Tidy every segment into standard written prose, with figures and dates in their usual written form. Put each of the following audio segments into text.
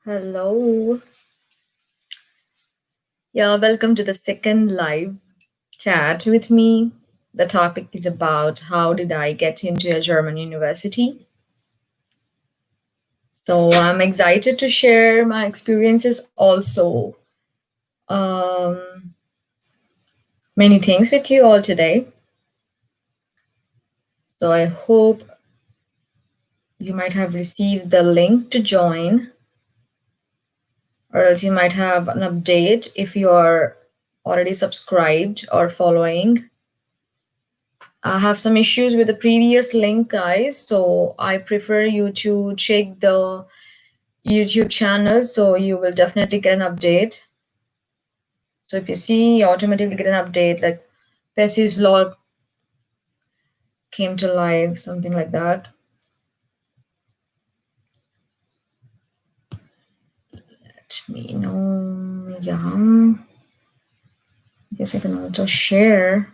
Hello. Yeah, welcome to the second live chat with me. The topic is about how did I get into a German university. So I'm excited to share my experiences also. Um, Many things with you all today. So I hope you might have received the link to join, or else you might have an update if you are already subscribed or following. I have some issues with the previous link, guys, so I prefer you to check the YouTube channel so you will definitely get an update. So if you see, you automatically get an update like Pessie's vlog came to life, something like that. Let me know. Yeah. Guess I can also share.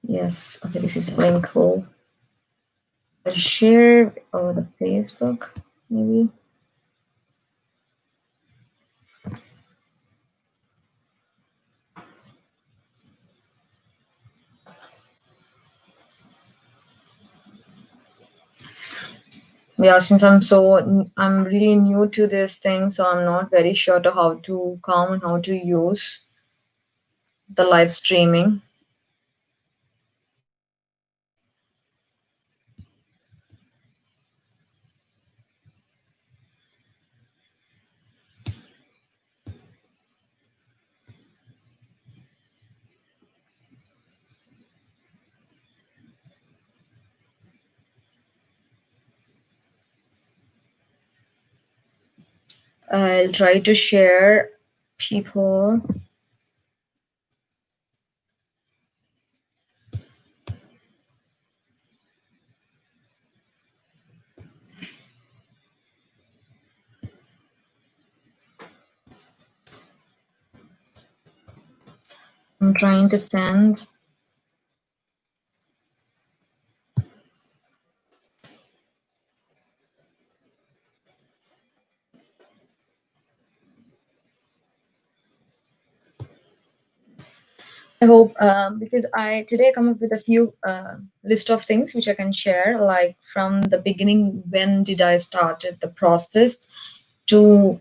Yes. Okay, this is a link. Cool. I'll share over the Facebook, maybe. Yeah, since I'm really new to this thing, so I'm not very sure to how to come and how to use the live streaming. I'll try to share people. I'm trying to send. I hope because I today come up with a few list of things which I can share, like from the beginning, when did I started the process to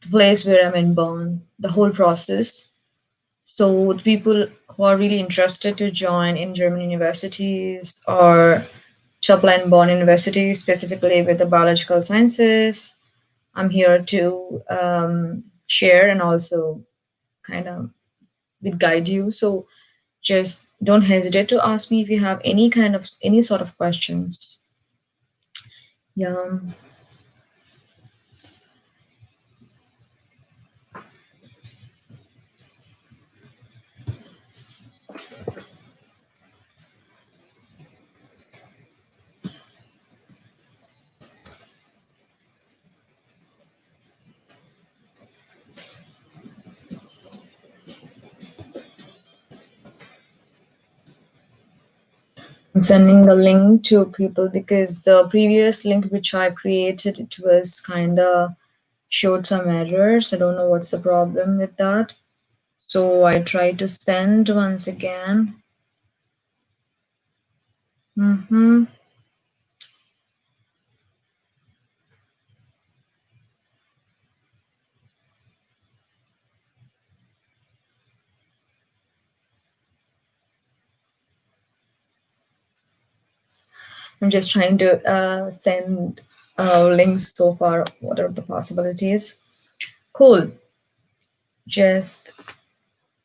the place where I'm in born, the whole process. So the people who are really interested to join in German universities or to apply in Bonn University, specifically with the biological sciences, I'm here to share and also kind of would guide you. So just don't hesitate to ask me if you have any sort of questions. Yeah. I'm sending the link to people because the previous link which I created, it was kind of showed some errors. I don't know what's the problem with that. So I try to send once again. Mm-hmm. I'm just trying to send links so far. What are the possibilities? Cool. Just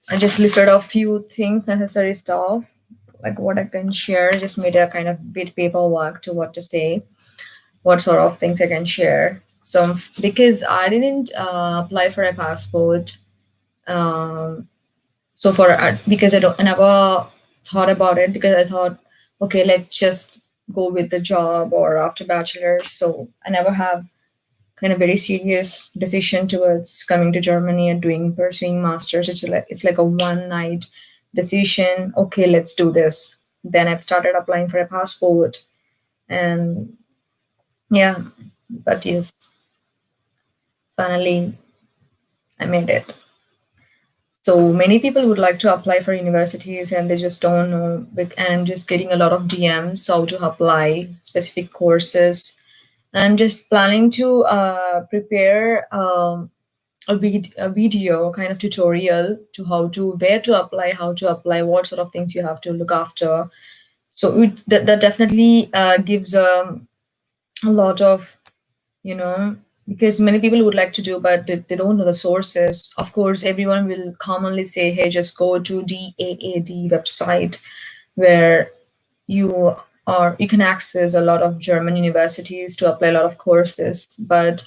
I just listed a few things, necessary stuff, like what I can share. Just made a kind of bit paperwork to what to say, what sort of things I can share. So because I didn't apply for a passport, um, so for because I never thought about it because I thought, okay, let's just go with the job or after bachelor's. So I never have kind of very serious decision towards coming to Germany and doing pursuing masters. It's like a one night decision. Okay, let's do this. Then I've started applying for a passport, and yeah. But yes, finally I made it. So many people would like to apply for universities and they just don't know. And I'm just getting a lot of DMs how to apply specific courses. And I'm just planning to prepare a video kind of tutorial to how to where to apply, how to apply, what sort of things you have to look after. So that definitely gives a lot of, you know, because many people would like to do, but they don't know the sources. Of course, everyone will commonly say, hey, just go to DAAD website where you you can access a lot of German universities to apply a lot of courses. But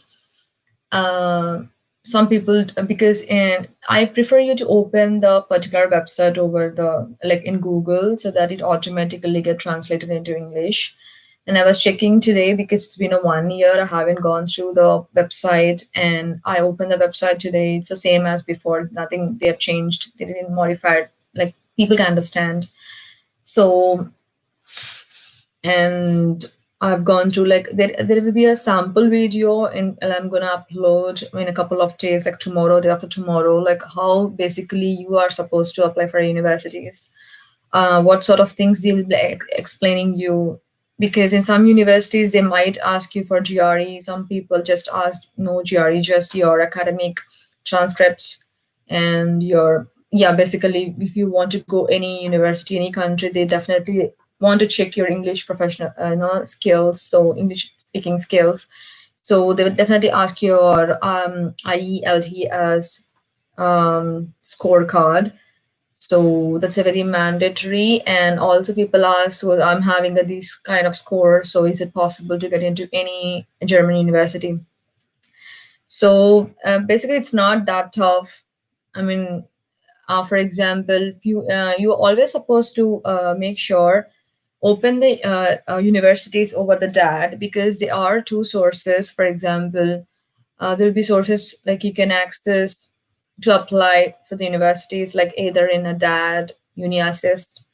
uh, some people, because in I prefer you to open the particular website over the like in Google so that it automatically get translated into English. And I was checking today because it's been a 1 year. I haven't gone through the website, and I opened the website today. It's the same as before. Nothing they have changed. They didn't modify it. Like people can understand. So, and I've gone through like there will be a sample video and I'm gonna upload in a couple of days, like tomorrow, day after tomorrow, like how basically you are supposed to apply for universities, what sort of things they will be explaining you. Because in some universities they might ask you for GRE, some people just ask no GRE, just your academic transcripts and your, yeah, basically if you want to go any university, any country, they definitely want to check your English professional skills, so English speaking skills. So they will definitely ask your IELTS scorecard. So that's a very mandatory. And also people ask, so I'm having this kind of score, so is it possible to get into any German university? So basically it's not that tough. I mean, for example, if you always supposed to make sure open the universities over the DAD, because there are two sources. For example, there will be sources like you can access to apply for the universities, like either in a DAD, UniAssist.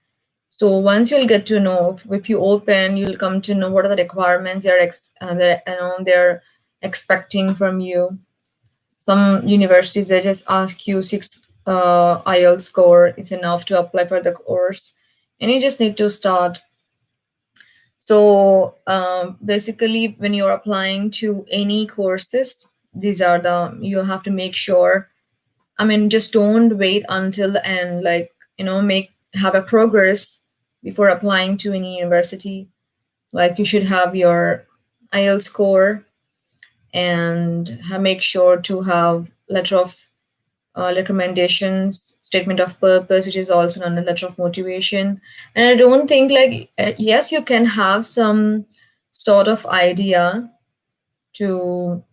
So once you'll get to know, if you open, you'll come to know what are the requirements they're expecting from you. Some universities they just ask you 6 IELTS score. It's enough to apply for the course, and you just need to start. So basically, when you're applying to any courses, these are the you have to make sure. I mean, just don't wait until the end. Like make have a progress before applying to any university. Like you should have your IELTS score and make sure to have letter of recommendations, statement of purpose, which is also known as letter of motivation. And I don't think like yes, you can have some sort of idea to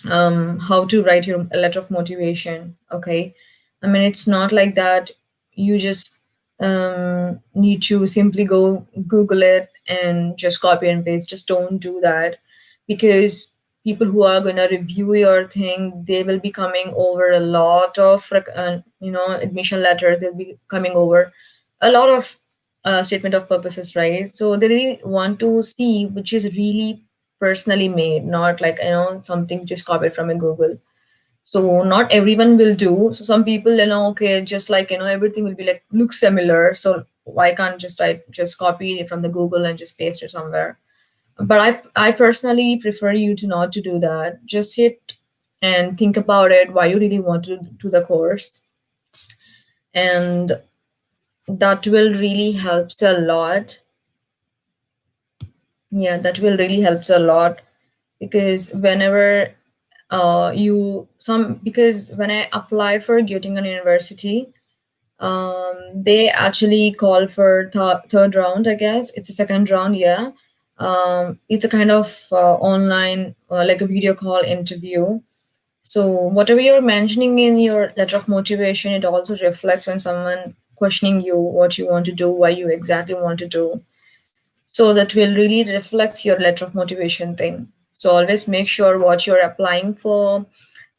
how to write your letter of motivation. Okay, I mean it's not like that. You just need to simply go Google it and just copy and paste. Just don't do that, because people who are going to review your thing, they will be coming over a lot of admission letters. They'll be coming over a lot of statement of purposes, right? So they really want to see which is really personally made, not like something just copied from a Google. So not everyone will do. So some people, okay, just like everything will be like look similar. So why can't just I just copy it from the Google and just paste it somewhere? But I personally prefer you to not to do that. Just sit and think about it, why you really want to do the course, and that will really helps a lot. Yeah, that will really helps a lot, because whenever because when I applied for Göttingen University, they actually called for third round. I guess it's a second round. Yeah, it's a kind of online like a video call interview. So whatever you're mentioning in your letter of motivation, it also reflects when someone questioning you what you want to do, why you exactly want to do. So that will really reflect your letter of motivation thing. So always make sure what you're applying for,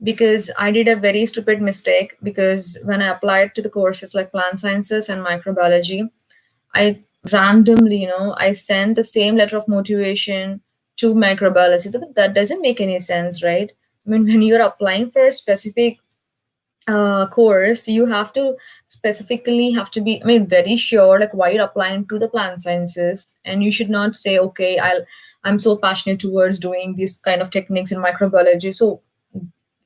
because I did a very stupid mistake, because when I applied to the courses like plant sciences and microbiology, I randomly, I sent the same letter of motivation to microbiology. That doesn't make any sense, right? I mean, when you're applying for a specific course, you have to specifically have to be, I mean, very sure like why you're applying to the plant sciences, and you should not say, okay, I'm so passionate towards doing these kind of techniques in microbiology. So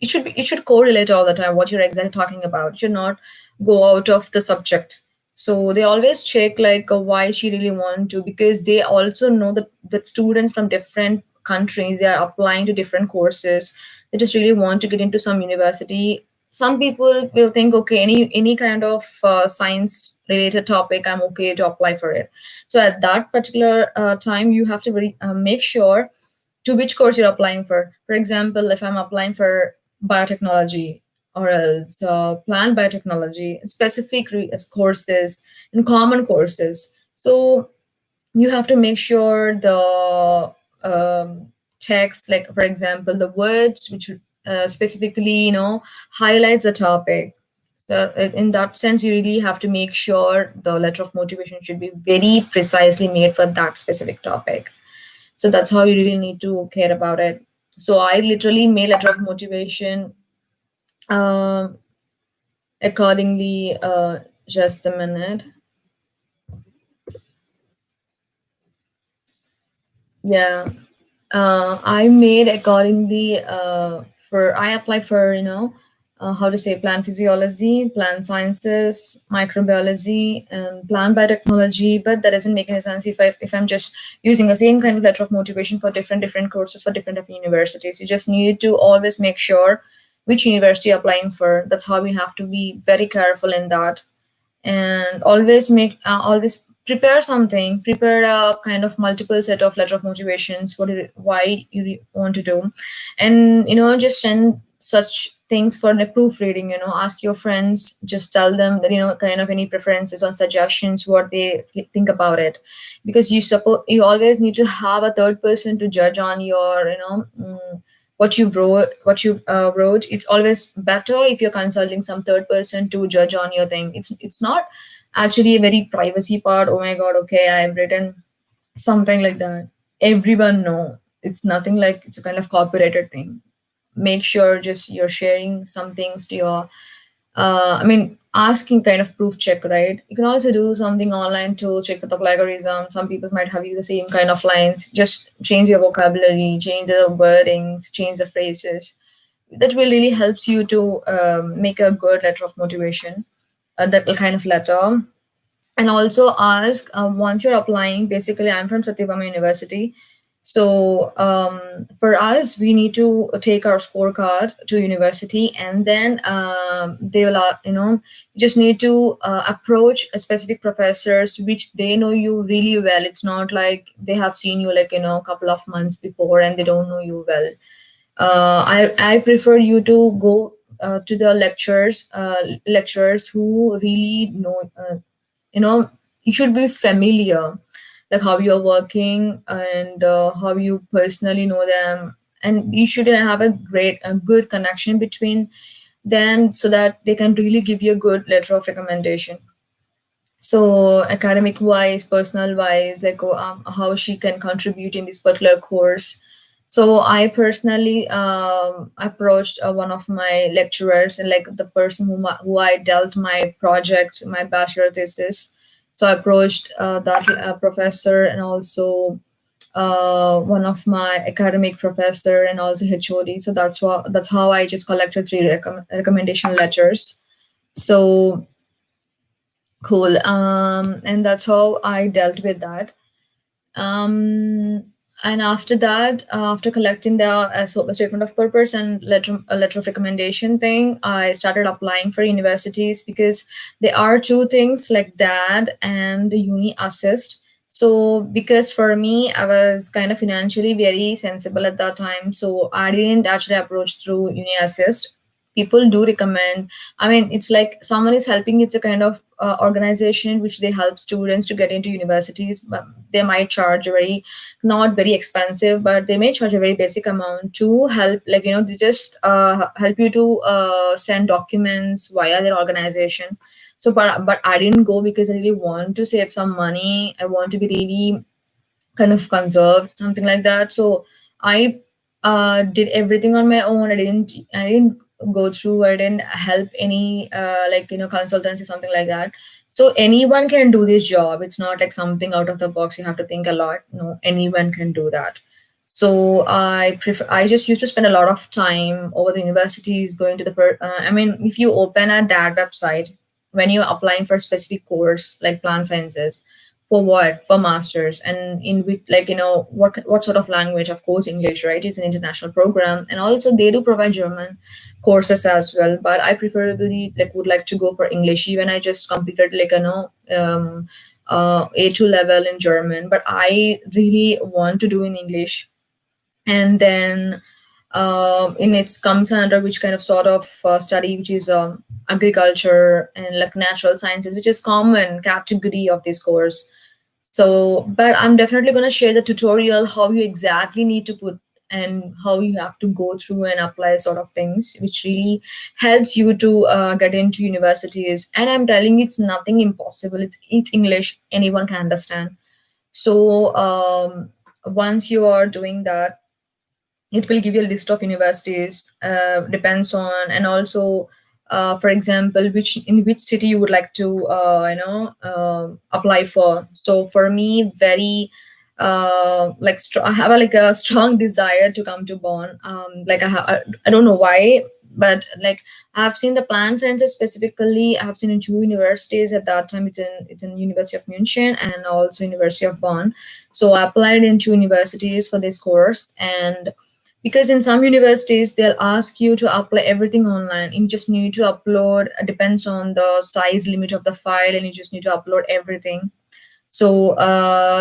it should correlate all the time what you're exactly talking about. It should not go out of the subject. So they always check like why she really want to, because they also know that students from different countries, they are applying to different courses. They just really want to get into some university. Some people will think, okay, any kind of science related topic, I'm okay to apply for it. So at that particular time, you have to really make sure to which course you're applying for. For example, if I'm applying for biotechnology or else plant biotechnology, specific courses and common courses. So you have to make sure the text, like for example, the words which specifically, highlights the topic. So in that sense, you really have to make sure the letter of motivation should be very precisely made for that specific topic. So that's how you really need to care about it. So I literally made letter of motivation um, accordingly. Just a minute. Yeah, I made accordingly. For I applied for, how to say, plant physiology, plant sciences, microbiology, and plant biotechnology. But that doesn't make any sense if I'm just using the same kind of letter of motivation for different courses for different universities. You just need to always make sure which university you're applying for. That's how we have to be very careful in that, and always prepare something, prepare a kind of multiple set of letter of motivations, why you want to do, and just send such things for a proofreading. Ask your friends, just tell them that, kind of any preferences or suggestions, what they think about it, because you always need to have a third person to judge on your, what you wrote. It's always better if you're consulting some third person to judge on your thing. It's not actually a very privacy part. Oh my god, okay, I've written something like that, everyone know. It's nothing like it's a kind of copyrighted thing. Make sure just you're sharing some things to your I mean, asking kind of proof check, right? You can also do something online to check for the plagiarism. Some people might have you the same kind of lines. Just change your vocabulary, change the wordings, change the phrases. That will really helps you to make a good letter of motivation. That kind of letter. And also ask, once you're applying. Basically, I'm from Satyabama University, so for us, we need to take our scorecard to university, and then they will, you just need to approach a specific professors which they know you really well. It's not like they have seen you like, a couple of months before and they don't know you well. I prefer you to go to the lecturers who really know. You know, you should be familiar, like how you're working and how you personally know them, and you should have a good connection between them so that they can really give you a good letter of recommendation. So academic wise, personal wise, like how she can contribute in this particular course. So I personally approached one of my lecturers, and like the person who I dealt my project, my bachelor thesis. So I approached that professor, and also one of my academic professor, and also HOD. So that's how I just collected three recommendation letters. So cool. And that's how I dealt with that. Um, and after that, after collecting the statement of purpose and letter of recommendation thing, I started applying for universities, because there are two things like DAD and Uni Assist. So because for me, I was kind of financially very sensible at that time, so I didn't actually approach through Uni Assist. People do recommend. I mean, it's like someone is helping. It's a kind of organization which they help students to get into universities, but they might charge a very, not very expensive, but they may charge a very basic amount to help, like, they just help you to send documents via their organization. So but I didn't go because I really want to save some money. I want to be really kind of conserved, something like that. So I did everything on my own. I didn't go through. I didn't help any like consultancy, something like that. So anyone can do this job. It's not like something out of the box. You have to think a lot. No, anyone can do that. So I just used to spend a lot of time over the universities going to the. I mean, if you open a DAD website when you're applying for a specific course like plant sciences, for what? For masters, and in which, like, what sort of language? Of course, English, right? It's an international program, and also they do provide German courses as well. But I preferably like would like to go for English. Even I just completed like A2 level in German, but I really want to do in English. And then in its comes under which kind of sort of study, which is agriculture and like natural sciences, which is common category of this course. So, but I'm definitely going to share the tutorial how you exactly need to put and how you have to go through and apply sort of things, which really helps you to get into universities. And I'm telling you, it's nothing impossible. It's English, anyone can understand. So once you are doing that, it will give you a list of universities, depends on, and also for example which in which city you would like to apply for. So for me, very I have like a strong desire to come to Bonn. I don't know why, but like I've seen the plan census specifically. I have seen in two universities at that time. It's in University of München and also University of Bonn. So I applied in two universities for this course. And because in some universities they'll ask you to apply everything online, you just need to upload, depends on the size limit of the file, and you just need to upload everything. So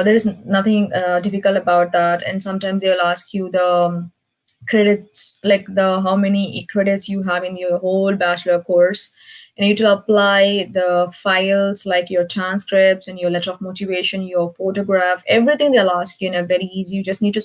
there is nothing difficult about that. And sometimes they'll ask you the credits, like the how many credits you have in your whole bachelor course. You need to apply the files like your transcripts and your letter of motivation, your photograph, everything they'll ask you in a very easy. You just need to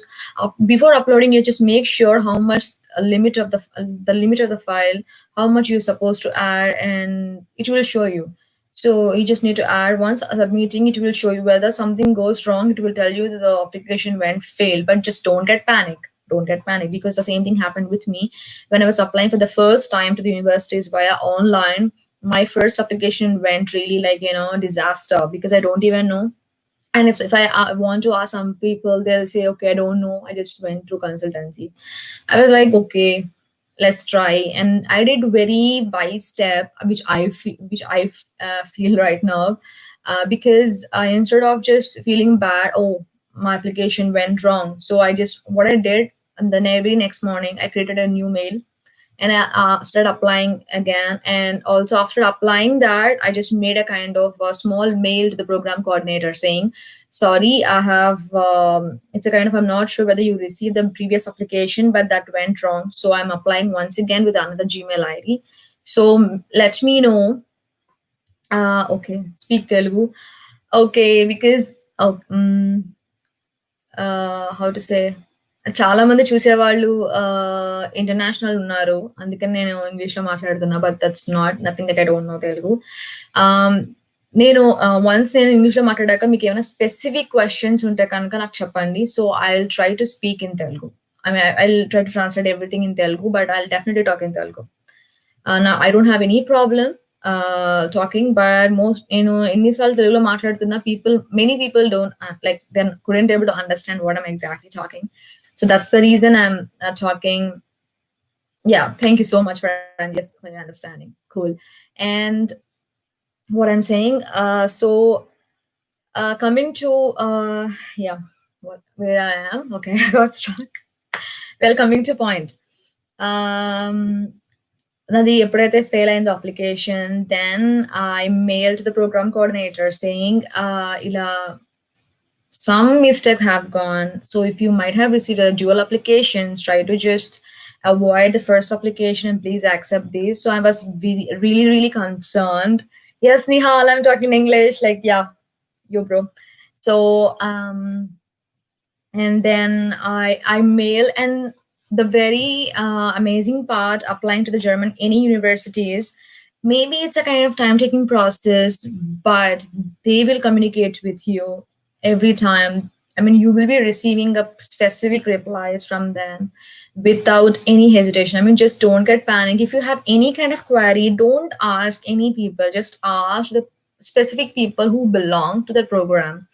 before uploading, you just make sure how much limit of the limit of the file, how much you're supposed to add, and it will show you. So you just need to add. Once submitting, it will show you whether something goes wrong. It will tell you that the application went failed. But just don't get panic. Don't get panic, because the same thing happened with me when I was applying for the first time to the universities via online. My first application went really like disaster, because I don't even know. And if I want to ask some people, they'll say, okay, I don't know, I just went through consultancy. I was like, okay, let's try. And I did very wise step, which I feel right now, because instead of just feeling bad, oh, my application went wrong. So I just what I did, and then every next morning I created a new mail, and I started applying again. And also after applying that, I just made a kind of a small mail to the program coordinator saying, sorry, I have it's a kind of, I'm not sure whether you received the previous application, but that went wrong, so I'm applying once again with another Gmail ID. So let me know. Okay, speak Telugu. Okay, because oh, how to say, చాలా మంది చూసేవాళ్ళు international ఉన్నారు, అందుకని నేను ఇంగ్లీష్లో మాట్లాడుతున్నా. But that's not nothing that I don't know Telugu. నేను once నేను ఇంగ్లీష్లో మాట్లాడాక మీకు ఏమైనా స్పెసిఫిక్ క్వశ్చన్స్ ఉంటే కనుక నాకు చెప్పండి. So I will try to speak in Telugu. I'll try to translate everything in Telugu, but I'll definitely talk in Telugu. Now I don't have any problem talking, but most ఎన్నిసార్లు తెలుగులో మాట్లాడుతున్న many people don't like then couldn't able to understand what I'm exactly talking. So that's the reason I'm talking. Yeah, thank you so much for your understanding. Cool. And what I'm saying, so coming to yeah, where I am. Okay, I got stuck. Well, coming to point. నాది ఎప్పుడైతే fail అయిందో application, then I mail to the programme coordinator saying ఇలా some mistake have gone. So if you might have received a dual applications, try to just avoid the first application and please accept this. So I was really, really concerned. Yes, Nihal, I'm talking English. Like, yeah, yo, bro. So, and then I mail, and the very amazing part applying to the German any universities, maybe it's a kind of time taking process, but they will communicate with you every time. I mean, you will be receiving a specific replies from them without any hesitation. I mean, just don't get panic. If you have any kind of query, don't ask any people. Just ask the specific people who belong to the program,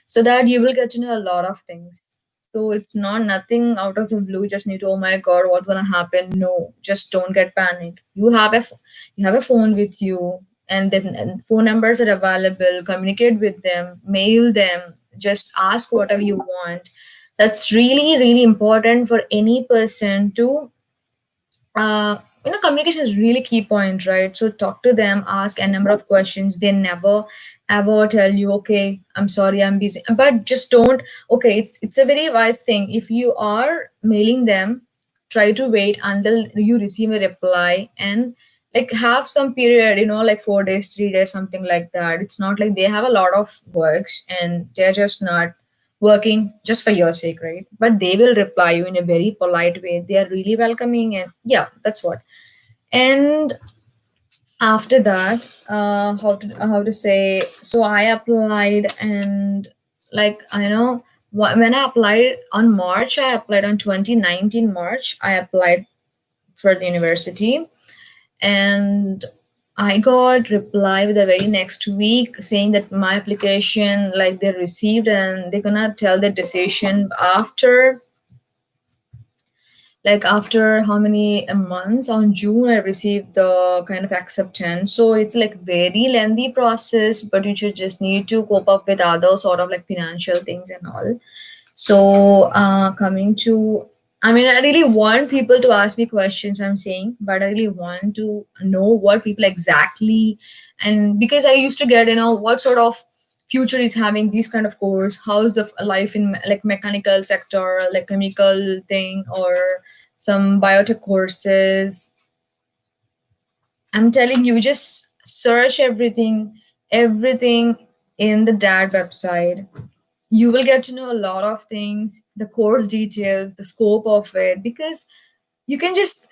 so that you will get to know a lot of things. So it's not nothing out of the blue. You just need to, oh my god, what's gonna happen? No, just don't get panic. You have a phone with you, and then and phone numbers are available. Communicate with them, mail them, just ask whatever you want. That's really really important for any person to communication is really key point, right? So talk to them, ask a number of questions. They never ever tell you, okay, I'm sorry, I'm busy, but just don't. Okay, it's a very wise thing. If you are mailing them, try to wait until you receive a reply, and like have some period, like 4 days, 3 days, something like that. It's not like they have a lot of works and they're just not working just for your sake, right? But they will reply you in a very polite way. They are really welcoming, and yeah, that's what. And after that, how to say? So I applied, and like I know when I applied on March, I applied on 2019 March. I applied for the university, and I got reply the very next week saying that my application, like, they received, and they're gonna tell the decision after, like, after how many months. On June I received the kind of acceptance. So it's like very lengthy process, but you should just need to cope up with other sort of like financial things and all. So, coming to, I mean, I really want people to ask me questions, I'm saying, but I really want to know what people exactly, and because I used to get, what sort of future is having these kind of course, how's the life in like mechanical sector, like chemical thing, or some biotech courses. I'm telling you, just search everything in the DAD website. You will get to know a lot of things, the course details, the scope of it, because you can just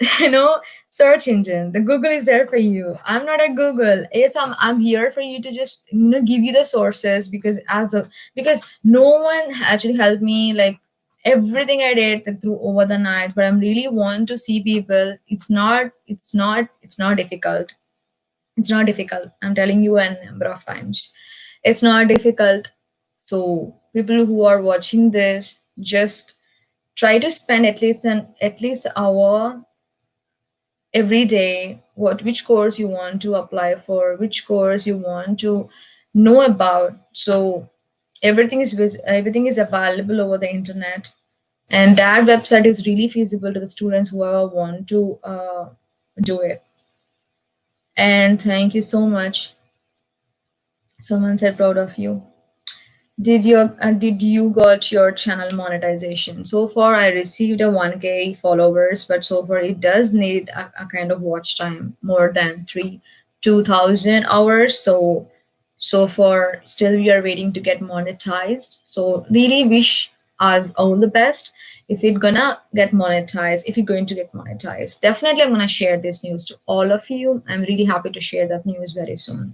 search engine, the Google is there for you. I'm not a Google. Yes, I'm here for you to just give you the sources, because because no one actually helped me, like, everything I did through over the night. But I'm really want to see people. It's not difficult. It's not difficult. I'm telling you a number of times. It's not difficult. So people who are watching this, just try to spend at least hour every day. Which course you want to apply for, which course you want to know about. So everything is available over the internet, and that website is really feasible to the students who want to do it. And thank you so much. Someone said proud of you. Did you got your channel monetization? So far I received a 1K followers, but so far it does need a kind of watch time more than 2,000 hours. So far still we are waiting to get monetized. So really wish us all the best. If it's gonna get monetized, if you're going to get monetized, definitely I'm gonna share this news to all of you. I'm really happy to share that news very soon.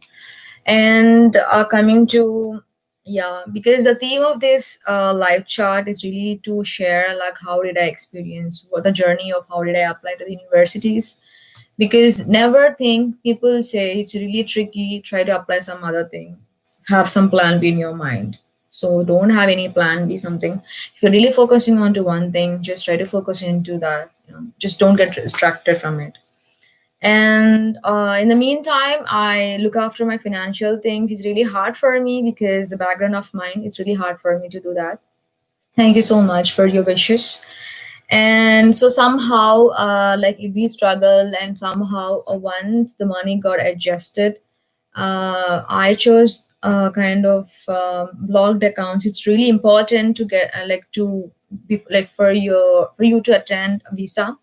And coming to, yeah, because the theme of this live chat is really to share, like, how did I experience, what the journey of how did I apply to the universities. Because never think, people say it's really tricky, try to apply some other thing, have some plan B in your mind. So don't have any plan B something. If you're really focusing on to one thing, just try to focus into that. Just don't get distracted from it. And in the meantime, I look after my financial things. It's really hard for me because the background of mine, it's really hard for me to do that. Thank you so much for your wishes. And so somehow, like, we struggle, and somehow, once the money got adjusted, I chose kind of blocked accounts. It's really important to get like to be like for you to attend a visa,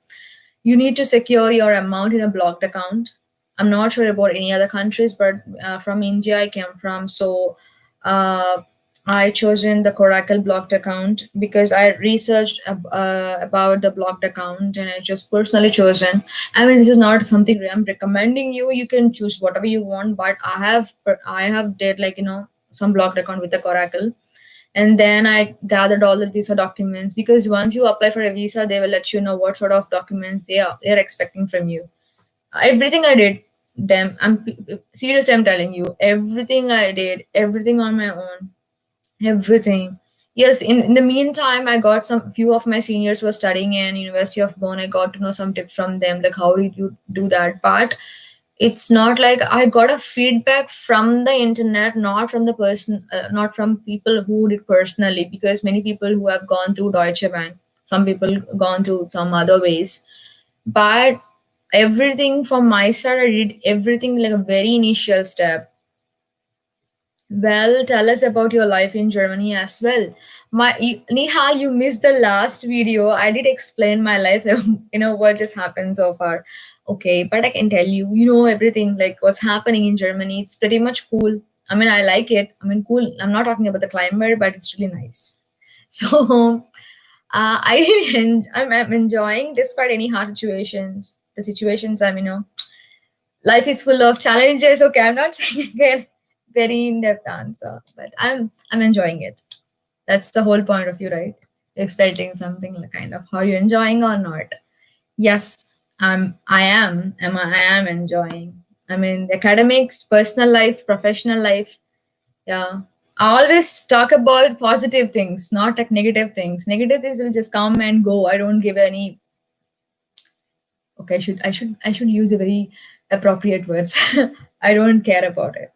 you need to secure your amount in a blocked account. I'm not sure about any other countries, but from India I came from. So uh, I chosen the Coracle blocked account because I researched about the blocked account, and I just personally chosen. I mean, this is not something I'm recommending you. You can choose whatever you want, but I have did, like, some blocked account with the Coracle, And then I gathered all the visa documents, because once you apply for a visa, they will let you know what sort of documents they're expecting from you. Everything I did, them I'm seriously, I'm telling you, everything I did, everything on my own, everything. Yes, in the meantime, I got some few of my seniors were studying in University of Bonn. I got to know some tips from them, like how did you do that. But it's not like I got a feedback from the internet, not from the person, not from people who did personally, because many people who have gone through Deutsche Bank, some people gone through some other ways. But everything from my side, I did everything like a very initial step. Well, tell us about your life in Germany as well. Nihal, you missed the last video. I did explain my life, what just happened so far. Okay, but I can tell you, everything, like what's happening in Germany. It's pretty much cool. I mean, I like it. I mean, cool. I'm not talking about the climate, but it's really nice. So, I'm enjoying despite any hard situations. The situations life is full of challenges. Okay, I'm not saying again very in-depth answer, but I'm enjoying it. That's the whole point of you, right? You're expecting something like kind of how you're enjoying or not. Yes, I am enjoying. I mean, the academics, personal life, professional life. Yeah. I always talk about positive things, not like negative things. Negative things will just come and go. I don't give any. Okay, I should use a very appropriate words. I don't care about it.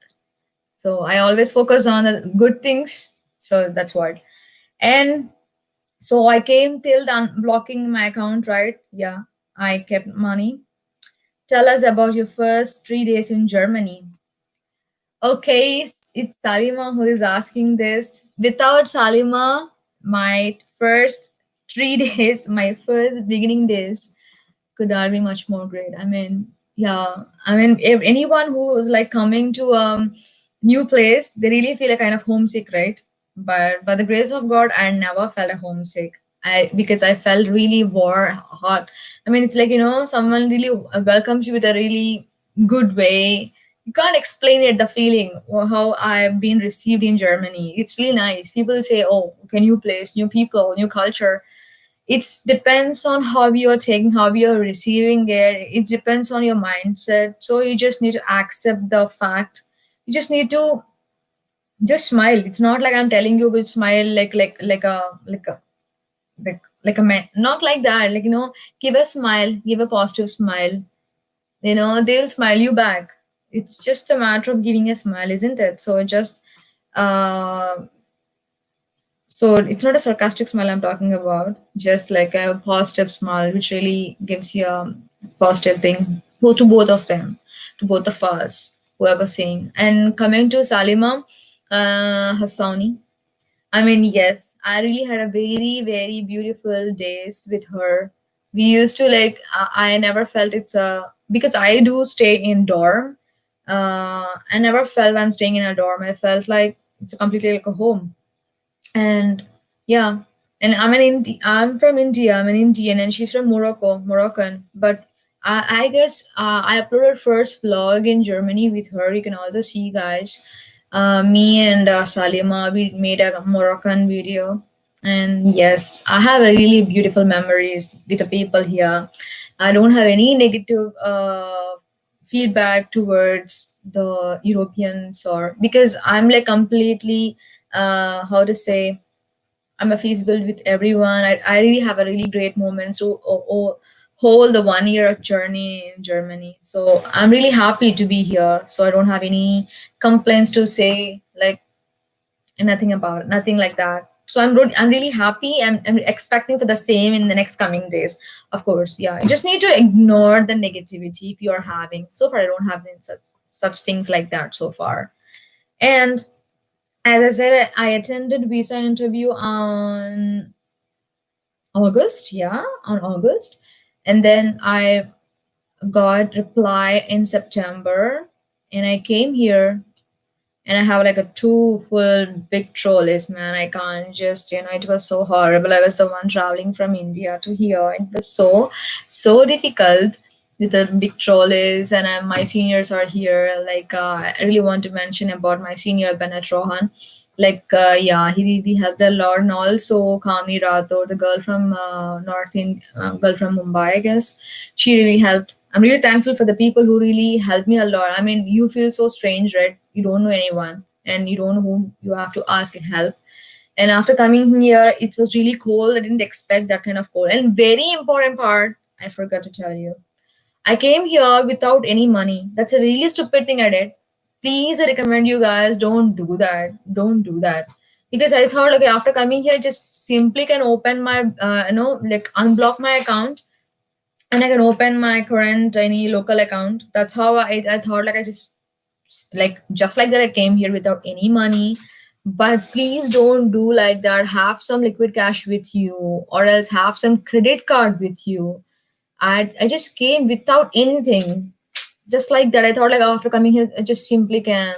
So I always focus on the good things. So that's what. And so I came till unblocking my account, right? Yeah, I kept money. Tell us about your first 3 days in Germany. Okay, it's Salima who is asking this. Without Salima, my first 3 days, my first beginning days could not be much more great. I mean, yeah, I mean, if anyone who is like coming to new place, they really feel a kind of homesick, right? But by the grace of God, I never felt a homesick. Because I felt really hot. I mean, it's like someone really welcomes you with a really good way. You can't explain it, the feeling or how I've been received in Germany. It's really nice. People say, "Oh, can you place new people, new culture?" It depends on how you're taking, how you're receiving it depends on your mindset. So you just need to accept the fact. You just need to just smile. It's not like I'm telling you to smile like a man, not like that, give a smile, give a positive smile. They'll smile you back. It's just a matter of giving a smile, isn't it? So just uh so it's not a sarcastic smile I'm talking about, just like a positive smile, which really gives you a positive thing to both of them, to both of us, whoever saying. And coming to Salima Hassani, I mean, yes, I really had a very, very beautiful days with her. We used to like, I never felt it's a, because I do stay in dorm. I never felt I'm staying in a dorm. I felt like it's completely like a home. And yeah, and I'm from India. I'm an Indian, and she's from Moroccan. But I guess I uploaded first vlog in Germany with her. You can also see, guys. Me and Salima, we made a Moroccan video, and yes, I have really beautiful memories with the people here. I don't have any negative feedback towards the Europeans, or because I'm like completely how to say, I'm a feasible with everyone. I really have a really great moment. So whole the 1 year journey in Germany. So I'm really happy to be here. So I don't have any complaints to say, like nothing about it, nothing like that. So I'm really happy. I'm expecting for the same in the next coming days. Of course, yeah. You just need to ignore the negativity if you are having. So far, I don't have any such things like that so far. And as I said, I attended visa interview on August, yeah, on August. And then I got reply in September, and I came here, and I have like a two full big trolleys, man. I can't just, it was so horrible. I was the one traveling from India to here. It was so difficult with the big trolleys, and my seniors are here. Like I really want to mention about my senior Bennett Rohan. Like yeah, he really helped a lot, and also Kamini Rathore, the girl from girl from Mumbai, I guess. She really helped. I'm really thankful for the people who really helped me a lot. I mean, you feel so strange, right? You don't know anyone, and you don't know whom you have to ask help. And after coming here, it was really cold. I didn't expect that kind of cold. And very important part, I forgot to tell you. I came here without any money. That's a really stupid thing I did. Please, I recommend you guys don't do that. Don't do that. Because I thought, okay, after coming here, I just simply can open my, like unblock my account, and I can open my current any local account. That's how I thought, like I just like that I came here without any money. But please don't do like that. Have some liquid cash with you, or else have some credit card with you. I just came without anything. Just like that, I thought, like after coming here, I just simply can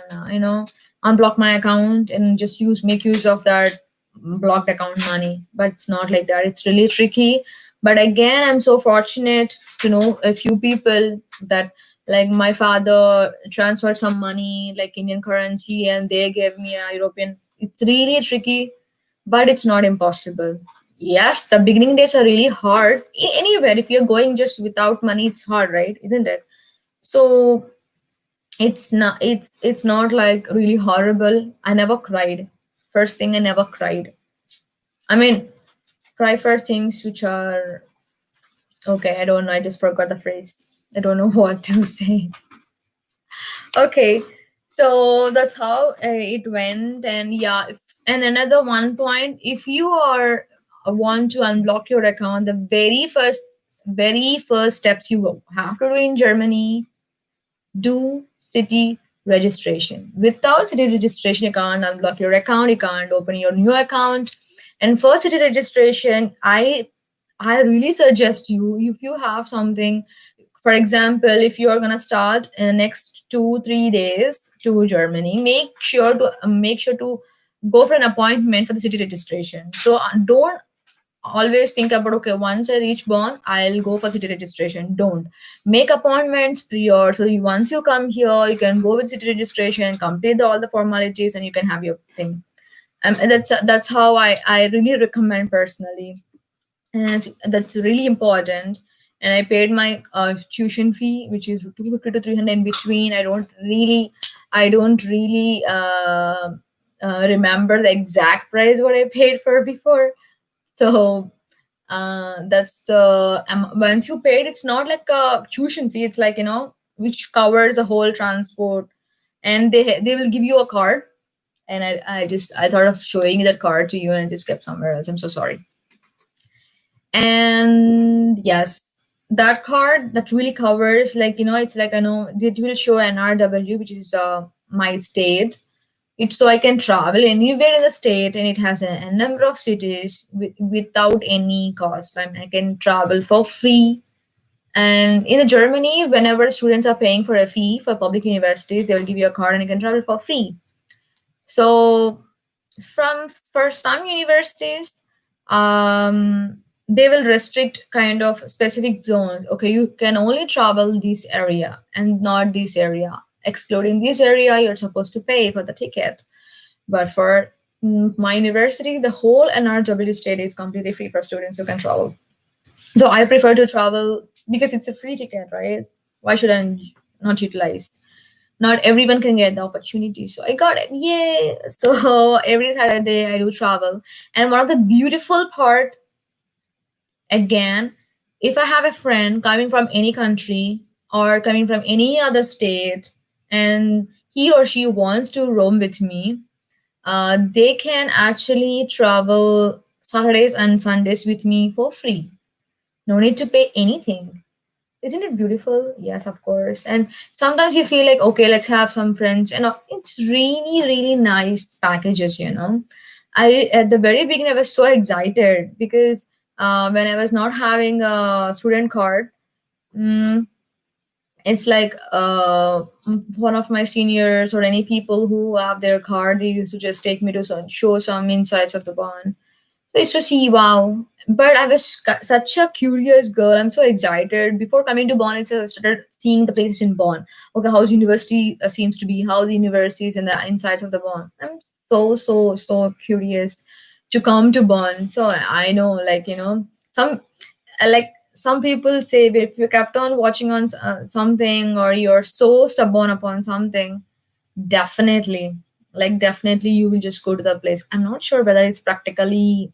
unblock my account and just make use of that blocked account money. But it's not like that. It's really tricky. But again, I'm so fortunate to know a few people that, like, my father transferred some money like Indian currency, and they gave me a European. It's really tricky, but it's not impossible. Yes, the beginning days are really hard. Anywhere, if you're going just without money, it's hard, right? Isn't it? So it's not like really horrible. I never cried. First thing, I never cried. I mean, cry for things which are okay. I don't know. I just forgot the phrase. I don't know what to say. Okay, so that's how it went. And yeah, and another one point, if you are want to unblock your account, the very first steps you have to do in Germany, do city registration. Without city registration, you can't unblock your account, you can't open your new account. And for city registration, I really suggest you, if you have something, for example, if you're gonna start in the next 2-3 days to Germany, make sure to go for an appointment for the city registration. So don't always think about, okay, once I reach Bonn, I'll go for city registration. Don't make appointments prior. So once you come here, you can go with city registration, complete all the formalities, and you can have your thing. And that's how I really recommend personally, and that's really important. And I paid my tuition fee, which is 250 to 300 in between. I don't really remember the exact price what I paid for before. So that's the once you paid, it's not like a tuition fee. It's like, which covers the whole transport, and they will give you a card. And I thought of showing that card to you, and I just kept somewhere else. I'm so sorry. And yes, that card that really covers, like, it's like, it will show NRW, which is my state. It's so I can travel anywhere in the state, and it has a number of cities without any cost. I mean, I can travel for free. And in Germany, whenever students are paying for a fee for public universities, they will give you a card and you can travel for free. So for some universities, they will restrict kind of specific zones. Okay, you can only travel this area and not this area. Excluding this area, you're supposed to pay for the ticket. But for my university, the whole NRW state is completely free for students who can travel. So I prefer to travel because it's a free ticket, right? Why should I not utilize? Not everyone can get the opportunity, so I got it. Yay! So every Saturday I do travel, and one of the beautiful part, again, if I have a friend coming from any country or coming from any other state, and he or she wants to roam with me, they can actually travel Saturdays and Sundays with me for free. No need to pay anything. Isn't it beautiful? Yes, of course. And sometimes you feel like, okay, let's have some friends. And it's really, really nice packages. I At the very beginning, I was so excited because when I was not having a student card, mm, it's like one of my seniors or any people who have their card, they used to just take me to show some insights of the bond. So it's to see, wow, But I was such a curious girl. I'm so excited. Before coming to Bonn itself, I started seeing the places in Bonn. Okay, how's university seems to be, how the university is in the insides of the Bonn. I'm so curious to come to Bonn. So I know, like, some like some people say, if you kept on watching on something, or you're so stubborn upon something, definitely, like, definitely you will just go to the place. I'm not sure whether it's practically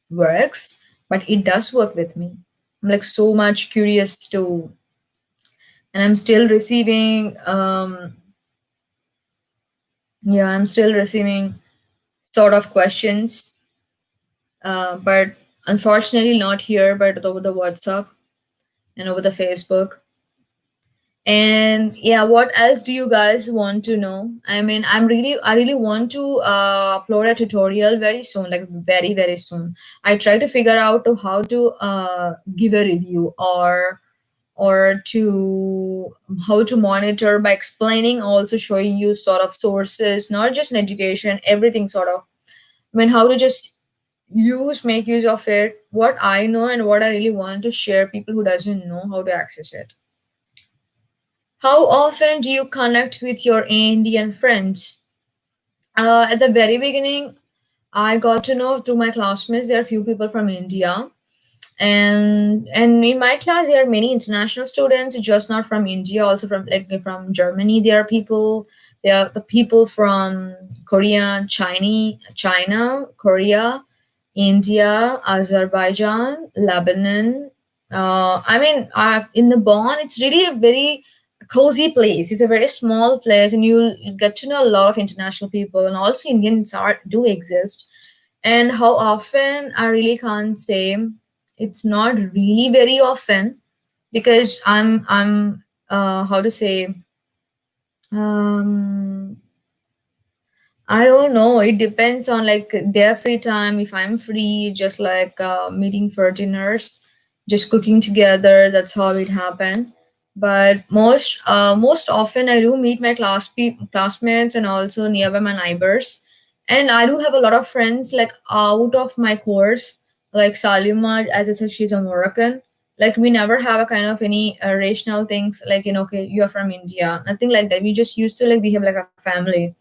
works, but it does work with me. I'm like so much curious to, and I'm still receiving, yeah, I'm still receiving sort of questions, but unfortunately not here, but over the WhatsApp and over the Facebook. And yeah, what else do you guys want to know? I mean, I really want to upload a tutorial very soon, like very soon. I try to figure out to how to give a review, or to how to monitor by explaining, also showing you sort of sources, not just in education, everything sort of. I mean, how to just make use of it, what I know and what I really want to share people who doesn't know how to access it. How often do you connect with your Indian friends? At the very beginning, I got to know through my classmates there are few people from India, and in my class there are many international students, just not from India, also from, like, from Germany. There are people. There are the people from Korea, China, Korea, India, Azerbaijan, Lebanon. I mean, in the Bonn, it's really a very cozy place. It's a very small place, and you'll get to know a lot of international people, and also Indians do exist. And how often, I really can't say. It's not really very often, because I'm how to say, um I don't know. It depends on, like, their free time. If I'm free, just like meeting for dinners, just cooking together. That's how it happened. But most often, I do meet my classmates, and also nearby my neighbors. And I do have a lot of friends, like, out of my course, like Salima, as I said, she's a Moroccan. Like, we never have a kind of any rational things, like, okay, you are from India, nothing like that. We just used to, like, behave like a family.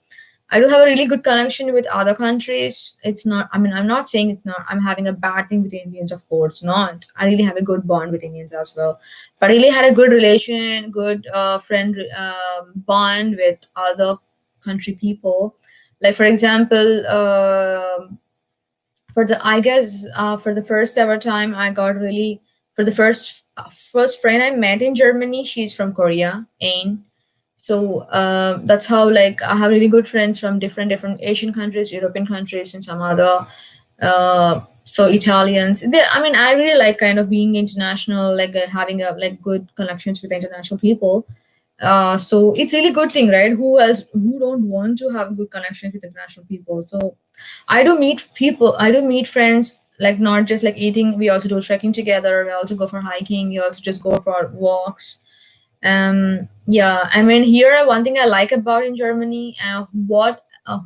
I do have a really good connection with other countries. It's not, I mean, I'm not saying it's not, I'm having a bad thing with Indians, of course, not. I really have a good bond with Indians as well. But I really had a good relation, good friend bond with other country people. Like, for example, for the, I guess, for the first ever time, I got really, for the first friend I met in Germany, she's from Korea, Ain. So that's how, like, I have really good friends from different Asian countries, European countries, and some other. So Italians. I mean, I really like kind of being international, like having a, like, good connections with international people. So it's really good thing, right? Who else, who don't want to have good connections with international people? So I do meet people. I do meet friends. Like, not just like eating. We also do trekking together. We also go for hiking. We also just go for walks. Yeah, I mean, here one thing I like about in Germany,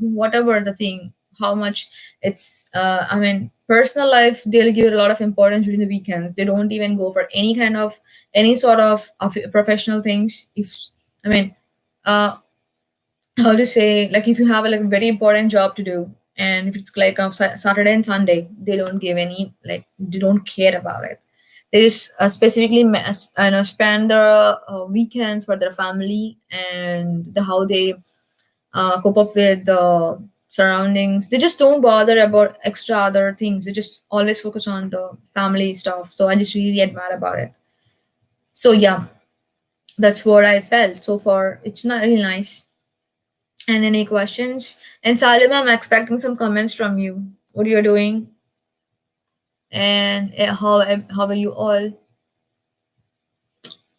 whatever the thing, how much it's, I mean, personal life, they'll give it a lot of importance during the weekends. They don't even go for any kind of, any sort of professional things. If, I mean, uh how to say, like, if you have a, like, very important job to do, and if it's like on Saturday and Sunday, they don't give any, like, they don't care about it. They just specifically spend their weekends for their family, and the how they cope up with the surroundings. They just don't bother about extra other things. They just always focus on the family stuff. So I just really admire about it. So yeah, that's what I felt so far. It's not really nice. And any questions? And Salim, I'm expecting some comments from you. What you're doing, and how are you all?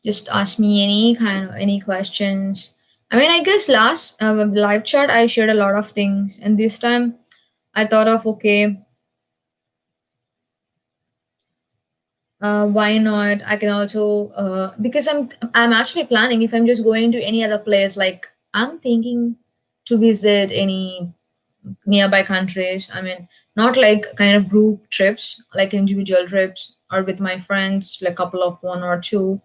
Just ask me any kind of any questions. I mean, I guess last live chat I shared a lot of things, and this time I thought of, okay, why not? I can also because I'm actually planning, if I'm just going to any other place, like, I'm thinking to visit any. nearby countries. I mean, not like kind of group trips, like individual trips or with my friends, like couple of one or two.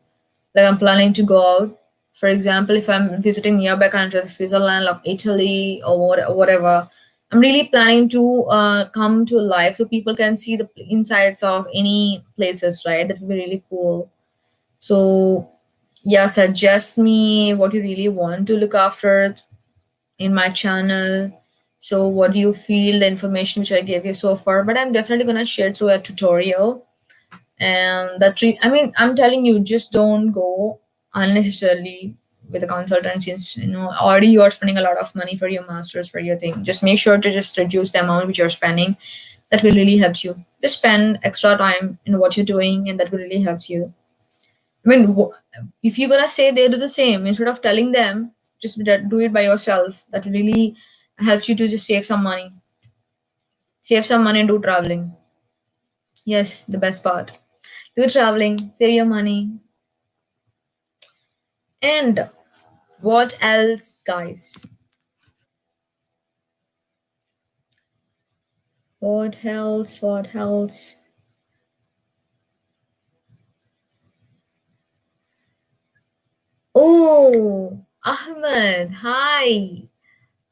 Like I'm planning to go out. For example, if I'm visiting nearby countries, Switzerland or Italy or whatever, I'm really planning to come to life so people can see the insides of any places, right? That would be really cool. So yeah, suggest me what you really want to look after in my channel. So what do you feel the information which I gave you so far? But I'm definitely gonna share through a tutorial. And I mean, I'm telling you, just don't go unnecessarily with the consultant, since already you are spending a lot of money for your masters, for your thing. Just make sure to just reduce the amount which you're spending. That will really help you. Just spend extra time in what you're doing, and that will really help you. I mean, if you're gonna say they do the same, instead of telling them, just do it by yourself. That really helps you to just save some money. Save some money and do traveling. Yes, the best part. Do traveling, save your money. And what else, guys? What else? What else? Oh, Ahmed, hi.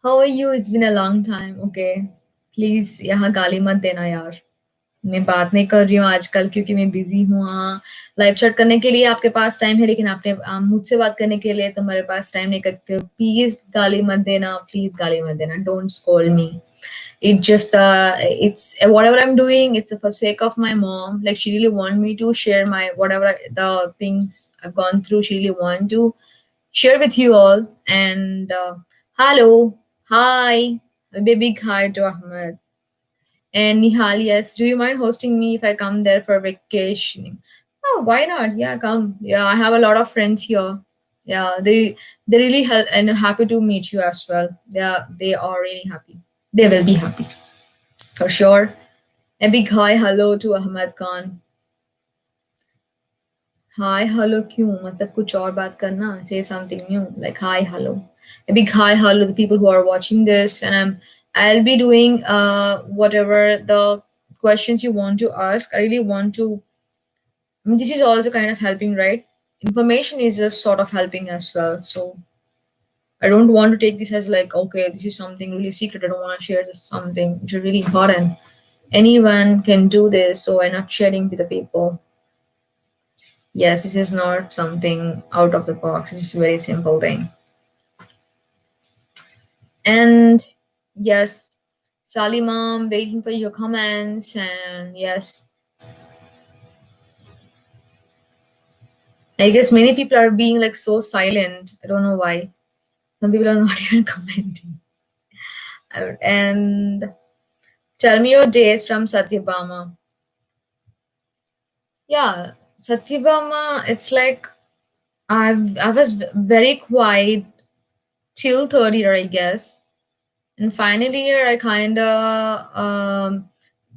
How are you? It's been a long time. Okay. Please, यहाँ गाली मत देना यार. मैं बात नहीं कर रही हूँ आजकल क्योंकि मैं बिजी हूँ। हाँ, लाइव चैट करने के लिए आपके पास टाइम है, लेकिन आपने मुझसे बात करने के लिए तुम्हारे पास टाइम नहीं करते हो। प्लीज गाली मत देना, प्लीज गाली मत देना, don't scold me. It's whatever I'm doing, it's for sake of my mom. Like, she really want me to share my whatever the things I've gone through. She really want to share with you all. And hello, hi, a big hi to Ahmed. And Nihal, yes. Do you mind hosting me if I come there for vacationing? Oh, why not? Yeah, come. Yeah, I have a lot of friends here. Yeah, they really help and happy to meet you as well. They are really happy. They will be happy for sure. A big hi, hello to Ahmed Khan. Hi, hello क्यों? मतलब कुछ और बात करना. Say something new like hi, hello. A big hi, hello to the people who are watching this, and I'll be doing whatever the questions you want to ask. I really want to. I mean, this is also kind of helping, right? Information is just sort of helping as well. So I don't want to take this as like, okay, this is something really secret. I don't want to share this something which is really important. Anyone can do this, so I'm not sharing with the people. Yes, this is not something out of the box. It's a very simple thing. And yes, Salima, I'm waiting for your comments. And yes, I guess many people are being like so silent. I don't know why. Some people are not even commenting. And tell me your days from Satyabama. Yeah, Satyabama, it's like I was very quiet till third year, I guess. And finally year I kinda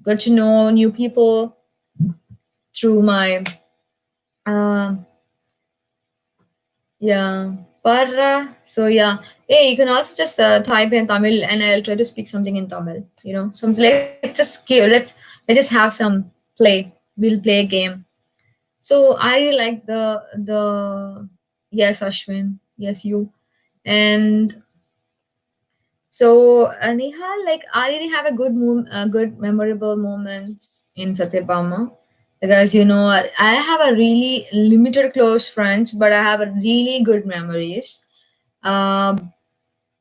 got to know new people through my um yeah. Parra. So yeah. Hey, you can also just type in Tamil and I'll try to speak something in Tamil. Something. Let's just have some play. We'll play a game. So I really like the yes, Ashwin. Yes, you. And so, Nihal, like I really have a good memorable moments in Satyabama, because I have a really limited close friends, but I have a really good memories. Um,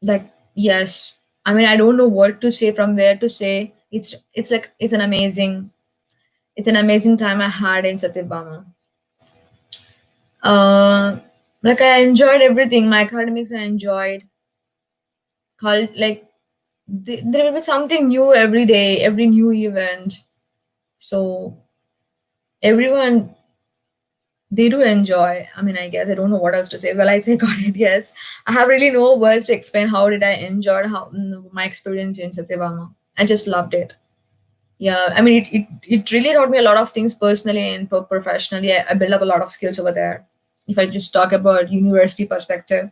like yes, I mean I don't know what to say, from where to say. It's like it's an amazing time I had in Satyabama. Uh, like I enjoyed everything. My academics I enjoyed. Like there will be something new every day, every new event. So everyone, they do enjoy. I mean, I guess I don't know what else to say. Well, I say got it. Yes, I have really no words to explain how did I enjoy my experience in Satyabama. I just loved it. Yeah, I mean, it really taught me a lot of things personally and professionally. I built up a lot of skills over there. If I just talk about university perspective,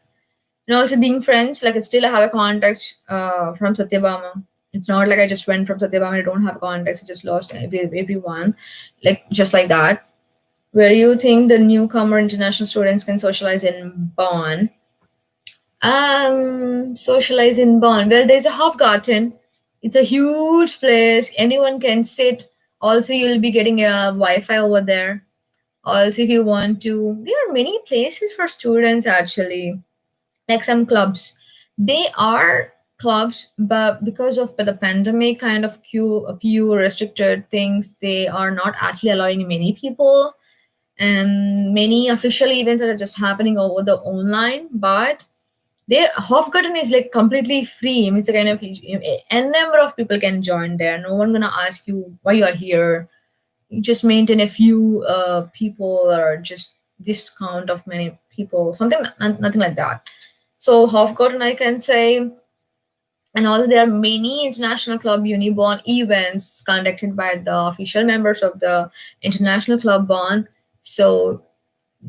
and also being friends, like I still have a contact from Satyabama. It's not like I just went from Satyabama, I don't have context, I just lost everyone. Like just like that. Where do you think the newcomer international students can socialize in Bonn? Socialize in Bonn. Well, there's a Hofgarten. It's a huge place. Anyone can sit. Also, you'll be getting a Wi-Fi over there. Also, if you want to, there are many places for students actually, like some clubs. They are clubs, but because of the pandemic, kind of a few restricted things, they are not actually allowing many people. And many official events are just happening over the online, but their Hofgarten is like completely free. I mean, it's a kind of a number of people can join there. No one gonna ask you why you are here. You just maintain a few people or just this count of many people, something nothing like that. So Hofgarten, I can say, and also there are many international club Unibond events conducted by the official members of the international club Bond. So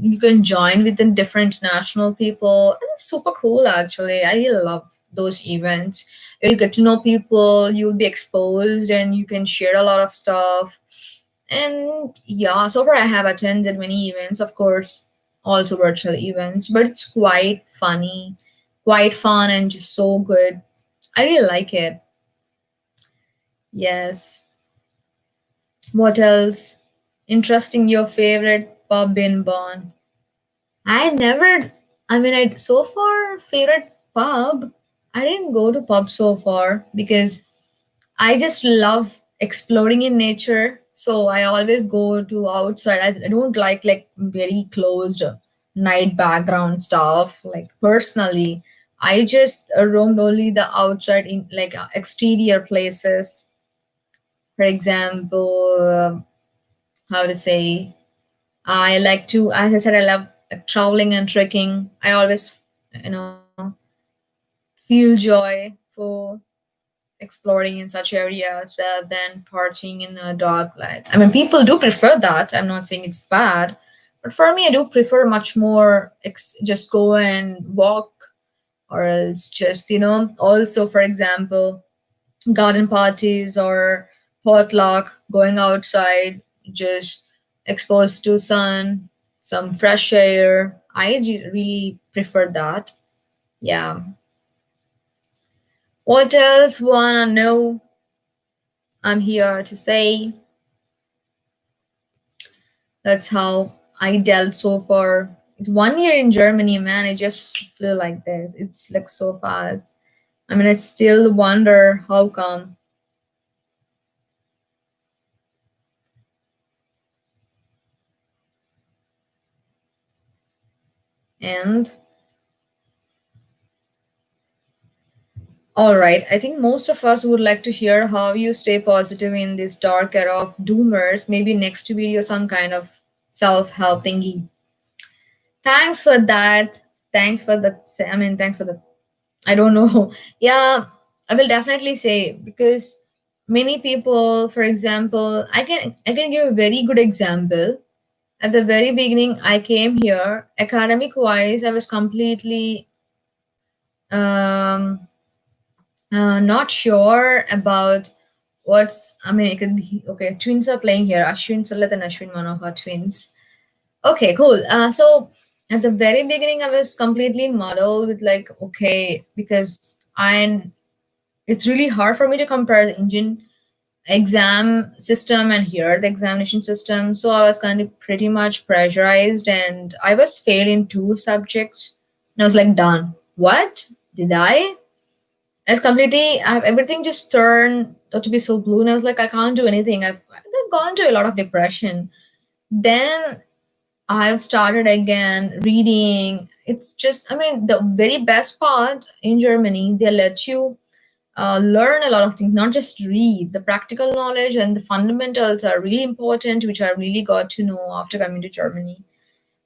you can join with the different international people. And it's super cool actually. I really love those events. You'll get to know people, you'll be exposed, and you can share a lot of stuff. And yeah, so far I have attended many events, of course, also virtual events, but it's quite funny, quite fun, and just so good. I really like it. Yes. What else? Interesting, your favorite pub in Bonn? I never, I mean, I so far favorite pub. I didn't go to pub so far because I just love exploring in nature. So I always go to outside. I don't like very closed night background stuff. Like personally, I just roamed only the outside in like exterior places. For example, how to say, I like to, as I said, I love traveling and trekking. I always, you know, feel joy for exploring in such areas rather than partying in a dark light. I mean, people do prefer that. I'm not saying it's bad, but for me, I do prefer much more just go and walk, or else just Also, for example, garden parties or potluck, going outside, just exposed to sun, some fresh air. I really prefer that. Yeah. What else wanna know? I'm here to say that's how I dealt so far. It's 1 year in Germany, man. I just feel like this. It's like so fast. I mean, I still wonder how come. And all right, I think most of us would like to hear how you stay positive in this dark era of doomers. Maybe next video, some kind of self help thingy. Thanks for that. Thanks for that. I mean, thanks for the. I don't know. Yeah, I will definitely say because many people, for example, I can give a very good example. At the very beginning, I came here academic wise. I was completely um, not sure about what's. I mean, okay, twins are playing here. Ashwin Salat and Ashwin, one of our twins. Okay, cool. So at the very beginning, I was completely muddled with like, okay, because it's really hard for me to compare the Indian exam system and here the examination system. So I was kind of pretty much pressurized, and I was failed in two subjects. And I was like, done. What did I? It's completely, everything just turned out to be so blue, and I was like, I can't do anything. I've gone to a lot of depression. Then I've started again reading. It's just, I mean, the very best part in Germany, they let you learn a lot of things, not just read. The practical knowledge and the fundamentals are really important, which I really got to know after coming to Germany.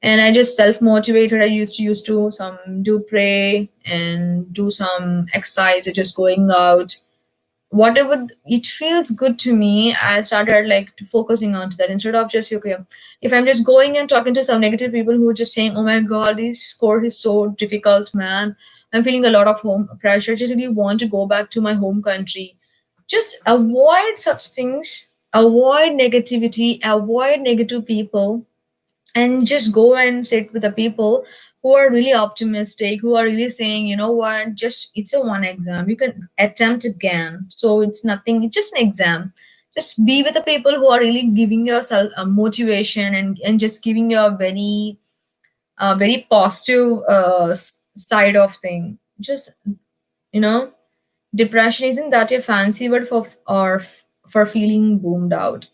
And I just self motivated. I used to some do pray and do some exercise, just going out. Whatever it feels good to me, I started like to focusing on to that instead of just okay. If I'm just going and talking to some negative people who are just saying, "Oh my God, this course is so difficult, man," I'm feeling a lot of home pressure. I just really want to go back to my home country. Just avoid such things, avoid negativity, avoid negative people, and just go and sit with the people who are really optimistic, who are really saying, you know what, just it's a one exam, you can attempt again, so it's nothing, it's just an exam. Just be with the people who are really giving yourself a motivation, and just giving you a very positive side of thing. Just, you know, depression isn't that a fancy word for feeling boomed out.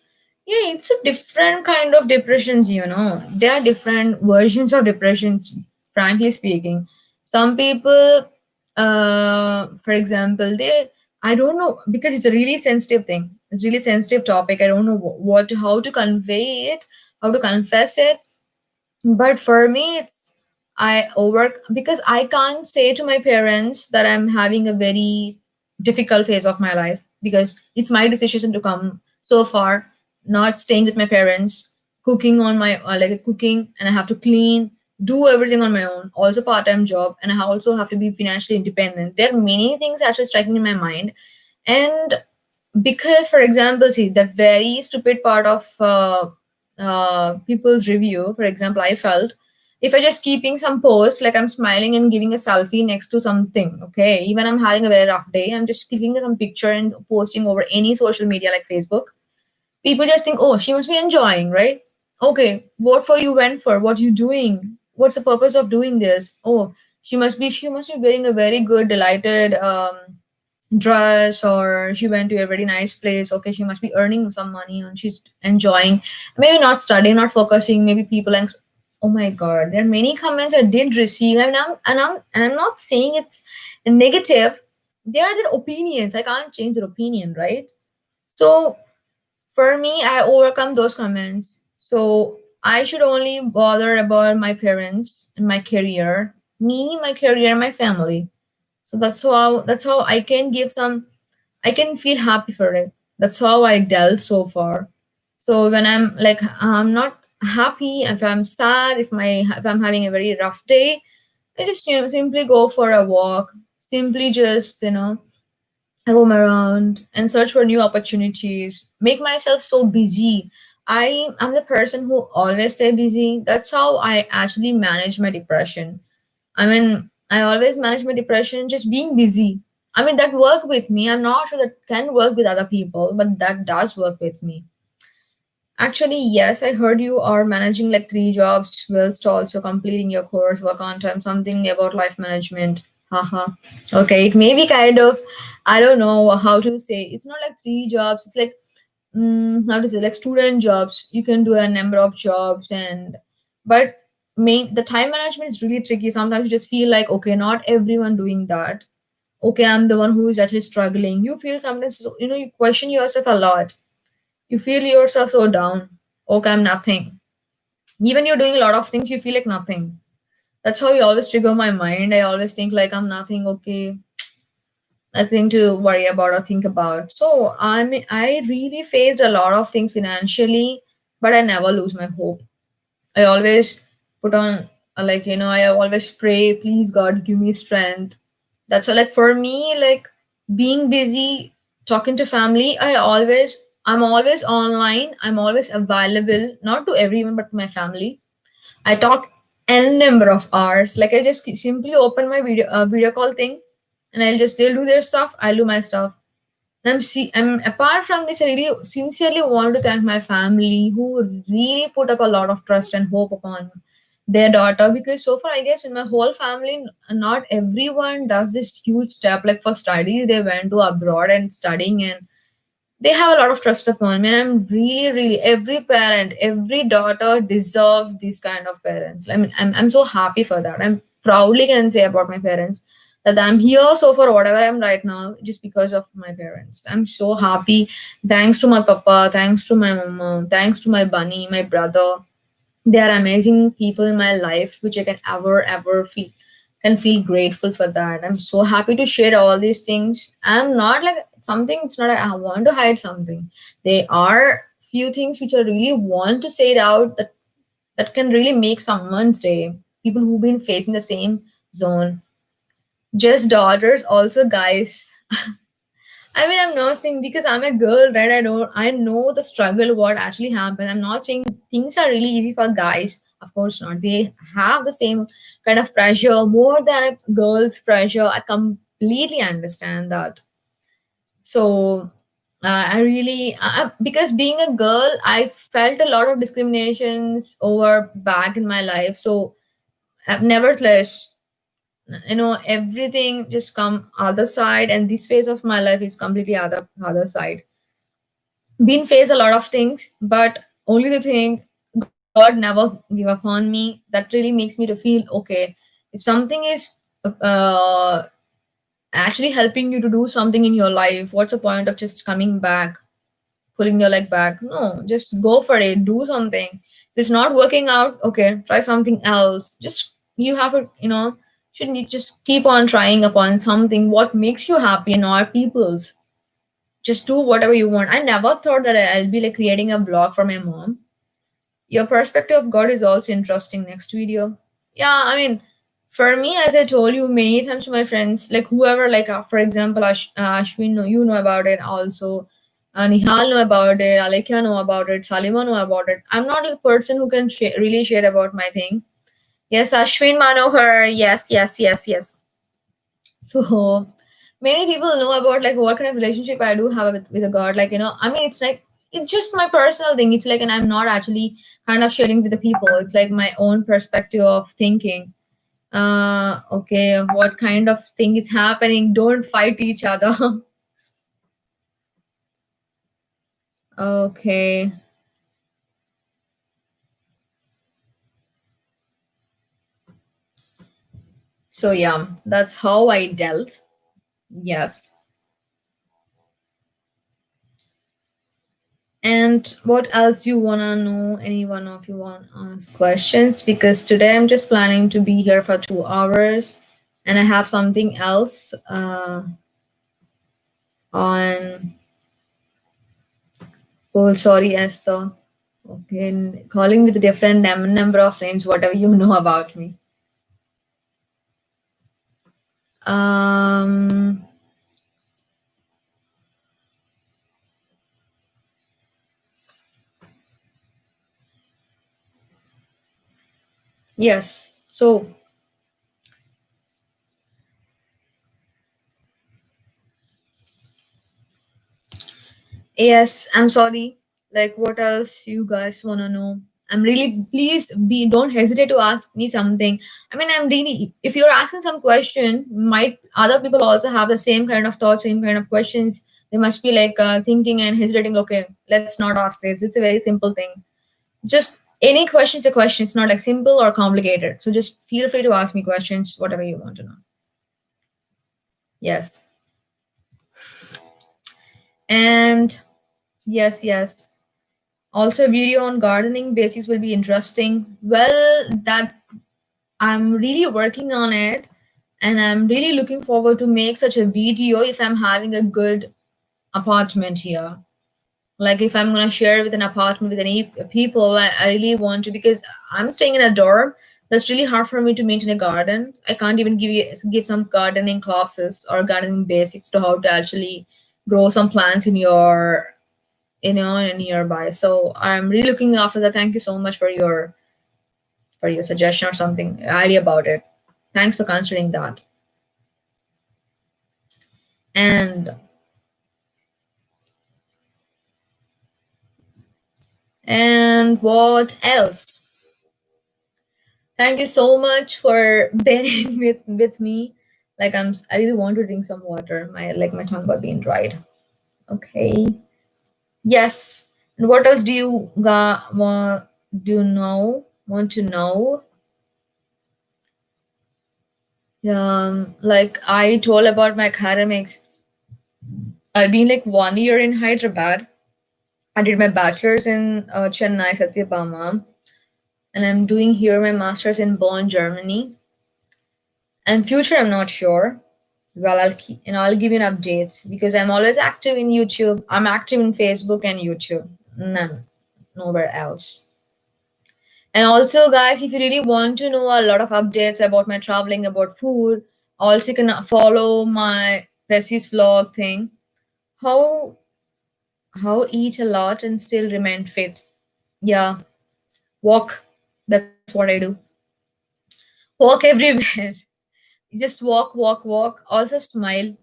Yeah, it's a different kind of depressions, you know. There are different versions of depressions, frankly speaking. Some people, for example, I don't know, because it's a really sensitive thing. It's really sensitive topic. I don't know how to convey it, how to confess it. But for me, it's, I over, because I can't say to my parents that I'm having a very difficult phase of my life, because it's my decision to come so far, not staying with my parents, cooking on my like cooking, and I have to clean, do everything on my own, also part-time job, and I also have to be financially independent. There are many things actually striking in my mind. And because, for example, see, the very stupid part of people's review, for example, I felt, if I just keeping some post like I'm smiling and giving a selfie next to something, okay, even I'm having a very rough day, I'm just clicking some picture and posting over any social media like Facebook, people just think, oh, she must be enjoying, right? Okay, what for you went for, what you doing, what's the purpose of doing this? Oh, she must be wearing a very good delighted dress, or she went to a very nice place, okay, she must be earning some money and she's enjoying, maybe not studying, not focusing, maybe people. And oh my god, there are many comments I did receive, and I'm not saying it's negative. They are their opinions, I can't change their opinion, right? So for me, I overcome those comments. So I should only bother about my parents and my career, me, my career, my family. So that's how I can give some, I can feel happy for it. That's how I dealt so far. So when I'm like, I'm not happy, if I'm sad, if I'm having a very rough day, I just, you know, simply go for a walk, simply just, you know, roam around and search for new opportunities, make myself so busy. I'm the person who always stay busy. That's how I actually manage my depression. I mean, I always manage my depression just being busy. I mean, that work with me. I'm not sure that can work with other people, but that does work with me. Actually, yes, I heard you are managing like three jobs whilst also completing your course, work on time, something about life management. Haha. Okay, it may be kind of, I don't know how to say. It's not like three jobs. It's like, how to say, like student jobs. You can do a number of jobs, and but main the time management is really tricky. Sometimes you just feel like, okay, not everyone doing that. Okay, I'm the one who is actually struggling. You feel sometimes, you know, you question yourself a lot, you feel yourself so down. Okay, I'm nothing. Even you're doing a lot of things, you feel like nothing. That's how you always trigger my mind. I always think like I'm nothing. Okay, nothing to worry about or think about. So I really faced a lot of things financially, but I never lose my hope. I always put on, like, you know, I always pray, please God, give me strength. That's all. Like for me, like being busy, talking to family, I'm always online. I'm always available, not to everyone, but to my family. I talk n number of hours. Like I just simply open my video call thing, and they'll do their stuff, I'll do my stuff. I'm apart from this, I really sincerely want to thank my family who really put up a lot of trust and hope upon their daughter, because so far I guess in my whole family, not everyone does this huge step like for studies. They went to abroad and studying, and they have a lot of trust upon me. And I'm really, really, every parent, every daughter deserves these kind of parents. I mean, I'm so happy for that. I'm proudly can say about my parents that I'm here so for whatever I'm right now, just because of my parents. I'm so happy. Thanks to my papa, thanks to my mama, thanks to my bunny, my brother. They are amazing people in my life, which I can ever feel grateful for that. I'm so happy to share all these things. I'm not like something, it's not like I want to hide something. There are few things which I really want to say it out, that can really make someone's day. People who've been facing the same zone. Just daughters, also guys. I mean, I'm not saying because I'm a girl, right? I know the struggle, what actually happened. I'm not saying things are really easy for guys. Of course not. They have the same kind of pressure, more than a girl's pressure. I completely understand that. So, I really, because being a girl, I felt a lot of discriminations over back in my life. So, nevertheless, everything just come other side, and this phase of my life is completely other side. Been faced a lot of things, but only the thing, God never give up on me. That really makes me to feel okay. If something is uh, actually helping you to do something in your life, what's the point of just coming back, pulling your leg back? No, just go for it, do something. If it's not working out, okay, try something else. Just you have to, shouldn't you just keep on trying upon something what makes you happy, not people's. Just do whatever you want. I never thought that I'll be like creating a blog for my mom. Your perspective of God is also interesting. Next video. Yeah, I mean, for me, as I told you many times to my friends, like whoever, like for example, Ashwin, you know about it also. Nihal know about it. Alekia know about it. Salima know about it. I'm not a person who can really share about my thing. Yes, Ashwin Manohar. Yes, yes, yes, yes. So many people know about like what kind of relationship I do have with a God. Like, I mean, it's like it's just my personal thing. It's like, and I'm not actually kind of sharing with the people. It's like my own perspective of thinking. Okay, what kind of thing is happening? Don't fight each other. Okay. So yeah, that's how I dealt. Yes. And what else you wanna know? Any one of you want to ask questions? Because today I'm just planning to be here for 2 hours, and I have something else on. Oh, sorry, Esther. Okay, calling with a different number of names. Whatever you know about me. Um. Yes. So yes, I'm sorry. Like, what else you guys wanna know? I'm really, please be, don't hesitate to ask me something. I mean, I'm really, if you're asking some question, might other people also have the same kind of thoughts, same kind of questions. They must be like thinking and hesitating. Okay, let's not ask this. It's a very simple thing. Just any question is a question. It's not like simple or complicated. So just feel free to ask me questions, whatever you want to know. Yes, and yes, yes. Also, a video on gardening basics will be interesting. Well, that I'm really working on it, and I'm really looking forward to make such a video if I'm having a good apartment here. Like if I'm gonna share with an apartment with any people, I really want to, because I'm staying in a dorm. That's really hard for me to maintain a garden. I can't even give some gardening classes or gardening basics to how to actually grow some plants in your nearby. So I'm really looking after that. Thank you so much for your suggestion or something idea about it. Thanks for considering that. And what else? Thank you so much for bearing with me. Like I really want to drink some water. My tongue got being dried. Okay. Yes. And what else do you want to know? Like I told about my academics. I've been like 1 year in Hyderabad. I did my bachelor's in Chennai, Satyabama, and I'm doing here my master's in Bonn, Germany. And future, I'm not sure. Well, I'll give you an updates because I'm always active in YouTube. I'm active in Facebook and YouTube. Nowhere else. And also, guys, if you really want to know a lot of updates about my traveling, about food, also you can follow my Bessie's vlog thing. How eat a lot and still remain fit? Yeah, walk. That's what I do. Walk everywhere. Just walk, walk, walk. Also smile.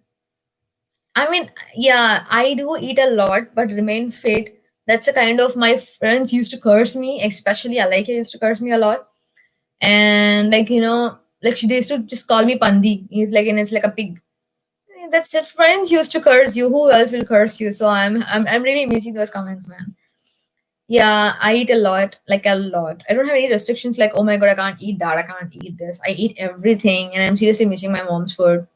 I mean, yeah, I do eat a lot, but remain fit. That's a kind of my friends used to curse me, especially Alaika used to curse me a lot. And like, like they used to just call me Pandi. He's like, and it's like a pig. That's it. Friends used to curse you. Who else will curse you? So I'm really missing those comments, man. Yeah, I eat a lot, like a lot. I don't have any restrictions like, oh my god, I can't eat that, I can't eat this. I eat everything, and I'm seriously missing my mom's food.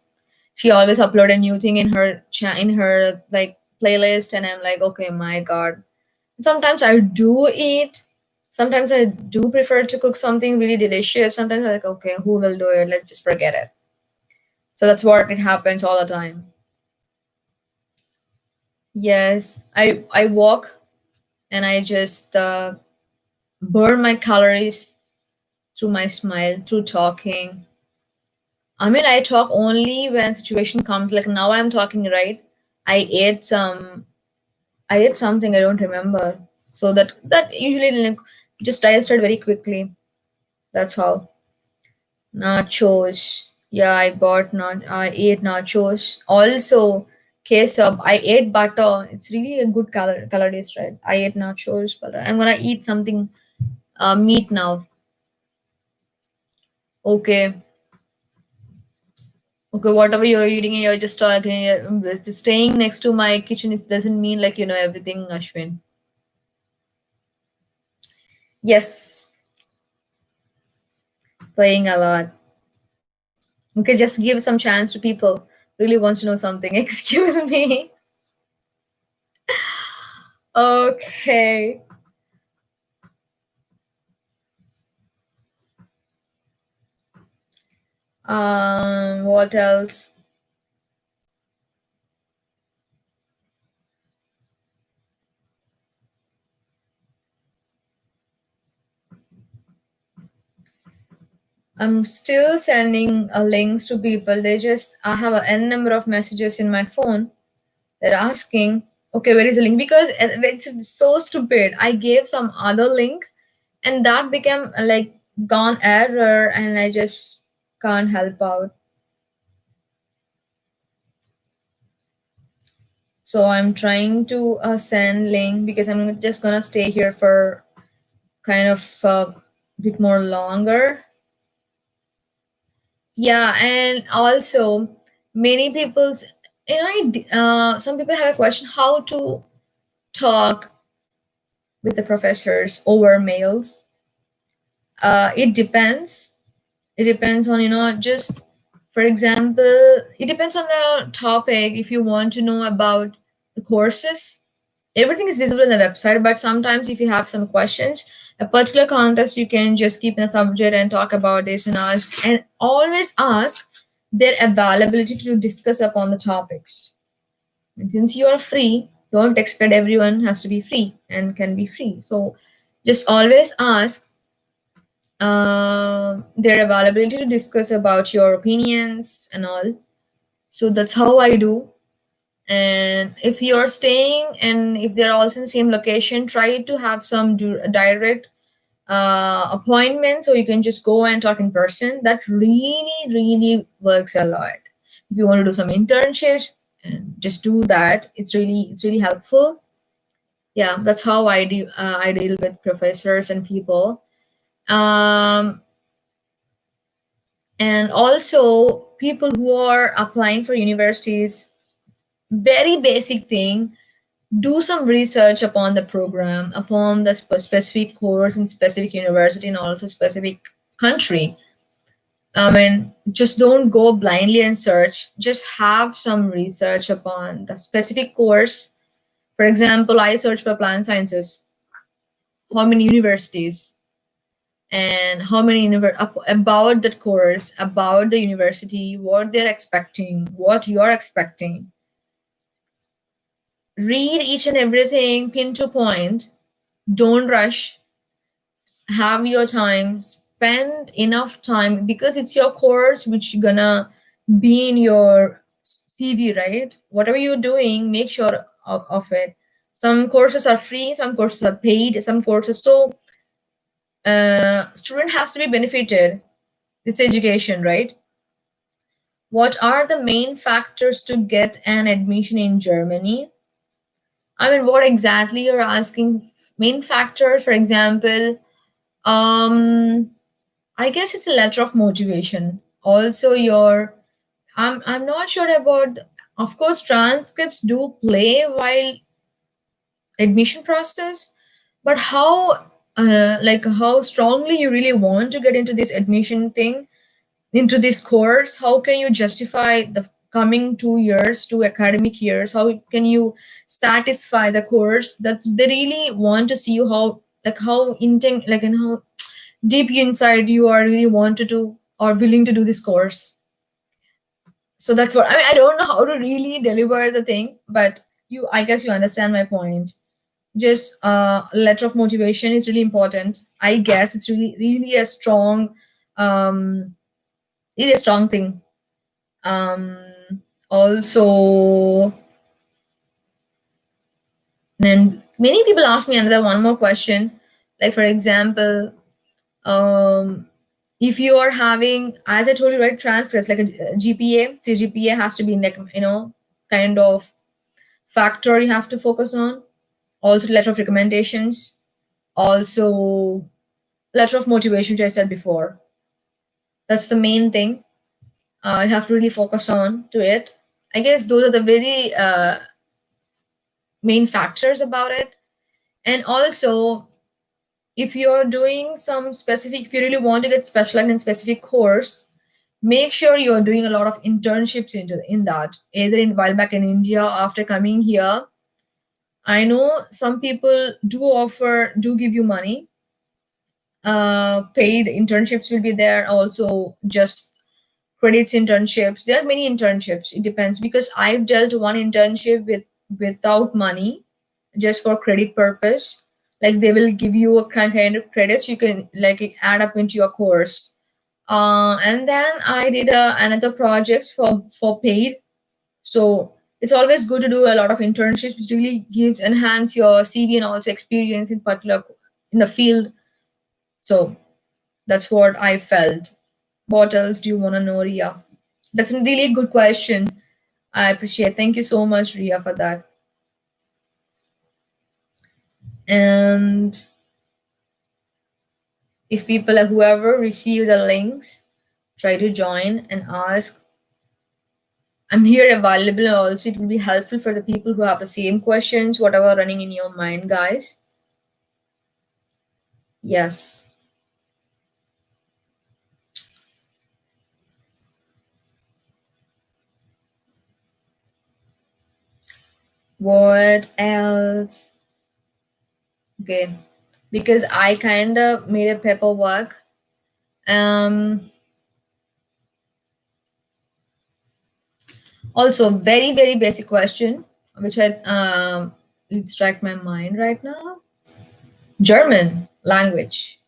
She always upload a new thing in her in her like playlist, and I'm like, okay, my god. Sometimes I do eat. Sometimes I do prefer to cook something really delicious. Sometimes I'm like, okay, who will do it? Let's just forget it. So that's what it happens all the time. Yes, I walk and I just burn my calories through my smile, through talking. I mean, I talk only when situation comes. Like now, I'm talking right. I ate some. I ate something I don't remember. So that usually like, just digested very quickly. That's how. Nachos. Yeah, I bought not. I ate nachos. Also, queso. I ate butter. It's really a good calories, right? I ate nachos, but I'm gonna eat something meat now. Okay. Okay, whatever you're eating and you're just talking, just staying next to my kitchen, it doesn't mean like you know everything, Ashwin. Yes, playing a lot. Okay, just give some chance to people really want to know something. Excuse me. Okay. What else? I'm still sending links to people. I have a n number of messages in my phone. They're asking, okay, where is the link? Because it's so stupid. I gave some other link and that became like gone error and I just can't help out. So I'm trying to send link because I'm just gonna stay here for kind of a bit more longer. Yeah, and also many people's, some people have a question how to talk with the professors over mails. It depends. It depends on, just for example, it depends on the topic. If you want to know about the courses, everything is visible in the website, but sometimes if you have some questions, a particular contest, you can just keep in the subject and talk about this and ask, and always ask their availability to discuss upon the topics. And since you are free, don't expect everyone has to be free and can be free. So just always ask their availability to discuss about your opinions and all. So that's how I do. And if you're staying and if they're also in the same location, try to have some direct appointment so you can just go and talk in person. That really works a lot. If you want to do some internships, just do that. It's really helpful. Yeah, that's how I deal with professors and people. Um, and also people who are applying for universities, very basic thing, do some research upon the program, upon the specific course in specific university and also specific country. I mean, just don't go blindly and search, just have some research upon the specific course. For example, I search for plant sciences, how many universities and how many about that course, about the university, what they're expecting, what you're expecting. Read each and everything pin to point. Don't rush. Have your time. Spend enough time because it's your course which gonna be in your CV, right? Whatever you're doing, make sure of it. Some courses are free, some courses are paid, some courses. So student has to be benefited. It's education, right? What are the main factors to get an admission in Germany? I mean, what exactly you're asking? Main factors, for example, um, I guess it's a letter of motivation. Also, I'm not sure about. Of course, transcripts do play while admission process, but how strongly you really want to get into this admission thing, into this course, how can you justify the coming 2 years, 2 academic years, how can you satisfy the course that they really want to see you, how intent, like, and how deep inside you are really want to do or willing to do this course. So that's what I mean. I don't know how to really deliver the thing, but I guess you understand my point. Just letter of motivation is really important. I guess it's really a strong, um really a strong thing. um Also, then many people ask me another one more question, like, for example, um if you are having, as I told you, right, transcripts, like a GPA, CGPA has to be like, kind of factor you have to focus on. Also, letter of recommendations, also letter of motivation, which I said before. That's the main thing. You have to really focus on to it. I guess those are the very main factors about it. And also, if you're doing some specific, if you really want to get specialized in specific course, make sure you're doing a lot of internships in that, either in while back in India, after coming here. I know some people do give you money. Paid internships will be there, also just credits internships. There are many internships. It depends, because I've dealt one internship without money, just for credit purpose. Like, they will give you a kind of credits you can, like, add up into your course. And then I did another projects for paid. So it's always good to do a lot of internships, which really gives enhance your CV and also experience in particular in the field. So that's what I felt. What else do you want to know, Ria? That's a really good question. I appreciate. Thank you so much, Ria, for that. And if people, whoever receive the links, try to join and ask. I'm here available, and also it will be helpful for the people who have the same questions, whatever running in your mind, guys. Yes. What else? Okay. Because I kind of made a paperwork. Um, Also, very, very basic question, which it strike my mind right now. German language.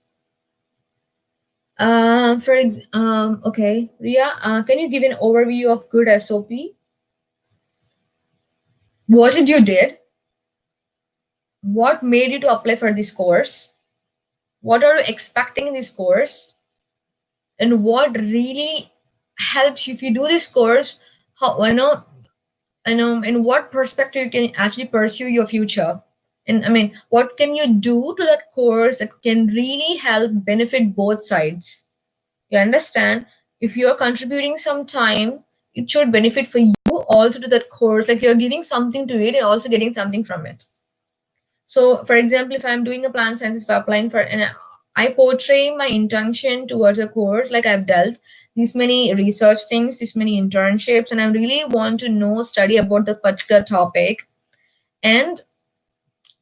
Okay, Ria, can you give an overview of good SOP? What did you did? What made you to apply for this course? What are you expecting in this course? And what really helps you if you do this course? How, in what perspective you can actually pursue your future? And I mean, what can you do to that course that can really help benefit both sides? You understand? If you're contributing some time, it should benefit for you also to that course. Like, you're giving something to it and also getting something from it. So, for example, if I'm doing a plant science, if I'm applying for, and I portray my intention towards a course, like, I've dealt these many research things, these many internships, and I really want to know, study about the particular topic. And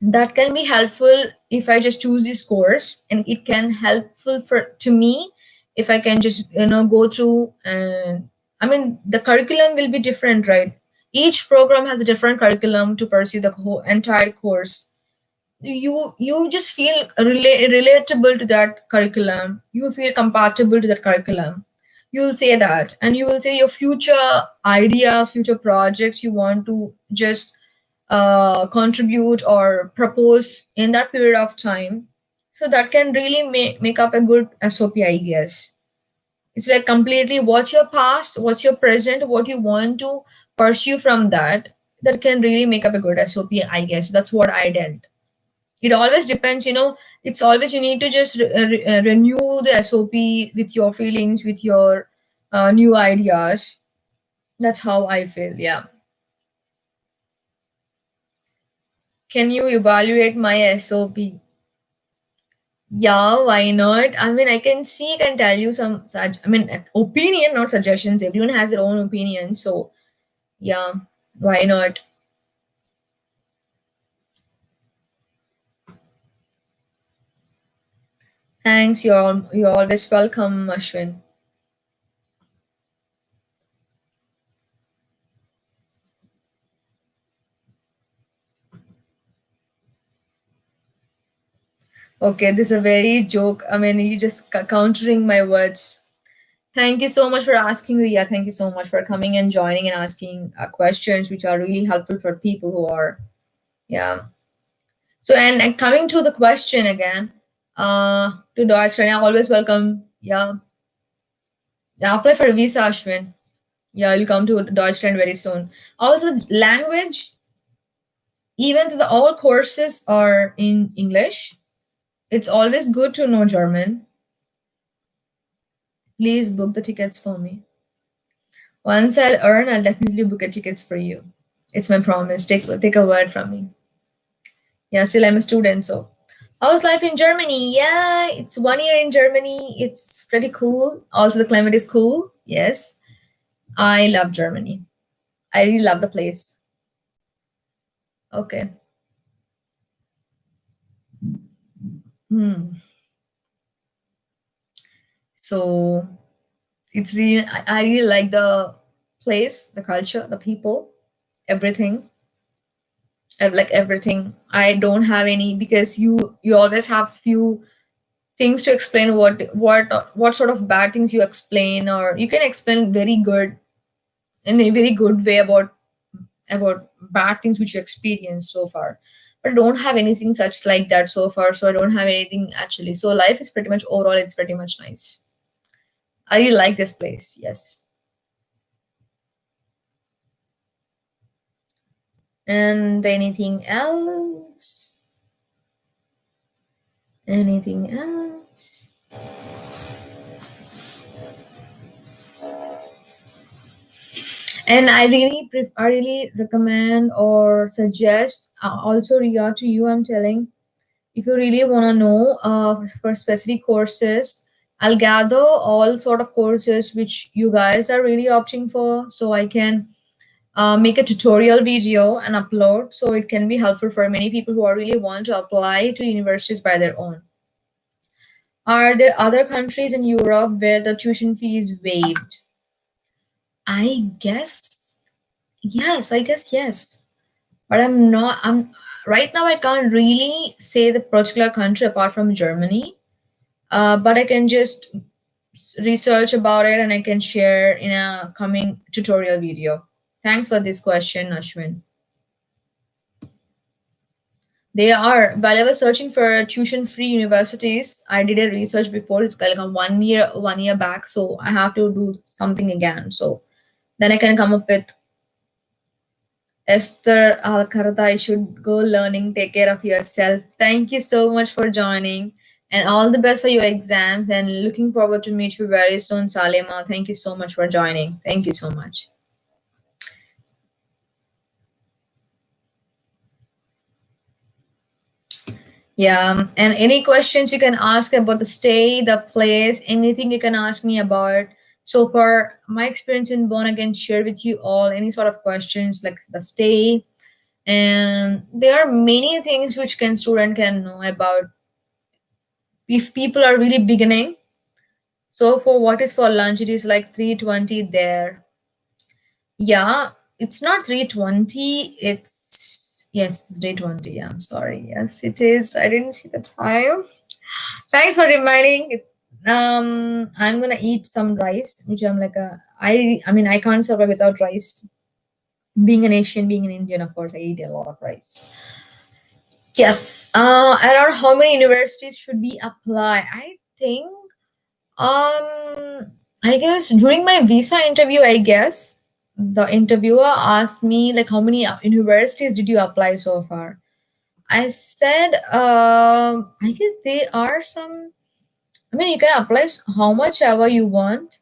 that can be helpful if I just choose this course, and it can helpful to me if I can just go through. And I mean, the curriculum will be different, right? Each program has a different curriculum to pursue the whole entire course. You just feel relatable to that curriculum, you feel compatible to that curriculum, you'll say that, and you will say your future ideas, future projects you want to just contribute or propose in that period of time. So that can really make up a good SOP, I guess. It's like completely what's your past, what's your present, what you want to pursue from that. That can really make up a good SOP, I guess. That's what I did. It always depends, it's always you need to just renew the SOP with your feelings, with your new ideas. That's how I feel. Yeah. Can you evaluate my SOP? Yeah, why not? I mean, I can see, can tell you some, I mean, opinion, not suggestions. Everyone has their own opinion. So, yeah, why not? Thanks. You're always welcome, Ashwin. Okay, this is a very joke. I mean, you just countering my words. Thank you so much for asking, Ria. Thank you so much for coming and joining and asking questions, which are really helpful for people who are, yeah. So, and coming to the question again, to Deutschland, I always welcome, yeah. Yeah, apply for a visa, Ashwin. Yeah, you'll come to Deutschland very soon. Also, language, even though the all courses are in English, it's always good to know German. Please book the tickets for me. Once I'll earn, I'll definitely book a tickets for you. It's my promise. Take a word from me. Yeah, still I'm a student, so how's life in Germany? Yeah, it's 1 year in Germany. It's pretty cool. Also, the climate is cool. Yes, I love Germany. I really love the place. Okay. Hmm. So it's really, I really like the place, the culture, the people, everything. I like everything. I don't have any, because you always have few things to explain what sort of bad things you explain, or you can explain very good in a very good way about bad things which you experienced so far. But I don't have anything such like that so far, so I don't have anything actually. So life is pretty much overall, it's pretty much nice. I really like this place. Yes. And anything else? Anything else? And I really recommend or suggest, also Ria, to you, I'm telling, if you really want to know for specific courses, I'll gather all sort of courses which you guys are really opting for, so I can make a tutorial video and upload, so it can be helpful for many people who are really want to apply to universities by their own. Are there other countries in Europe where the tuition fee is waived? I guess yes. I guess yes. But I'm not. I'm right now. I can't really say the particular country apart from Germany. But I can just research about it and I can share in a coming tutorial video. Thanks for this question, Ashwin. They are. While I was searching for tuition-free universities, I did a research before. It's like a 1 year back. So I have to do something again. So then I can come up with Esther Alcarta. I should go learning. Take care of yourself. Thank you so much for joining, and all the best for your exams. And looking forward to meet you very soon, Salima. Thank you so much for joining. Thank you so much. Yeah, and any questions you can ask about the stay, the place, anything you can ask me about. So far, my experience in Bonn, I can share with you all any sort of questions like the stay, and there are many things which can student can know about if people are really beginning. So for what is for lunch, it is like 3:20 there. Yeah, it's not 3:20. It's yes, it's 3:20. Yeah, I'm sorry. Yes, it is. I didn't see the time. Thanks for reminding. I'm gonna eat some rice, which I'm like a I mean I can't survive without rice. Being an Asian, being an Indian, of course, I eat a lot of rice. Yes. Around how many universities should we apply? I think I guess during my visa interview, I guess the interviewer asked me like how many universities did you apply so far? I said I guess there are some. I mean, you can apply how much ever you want,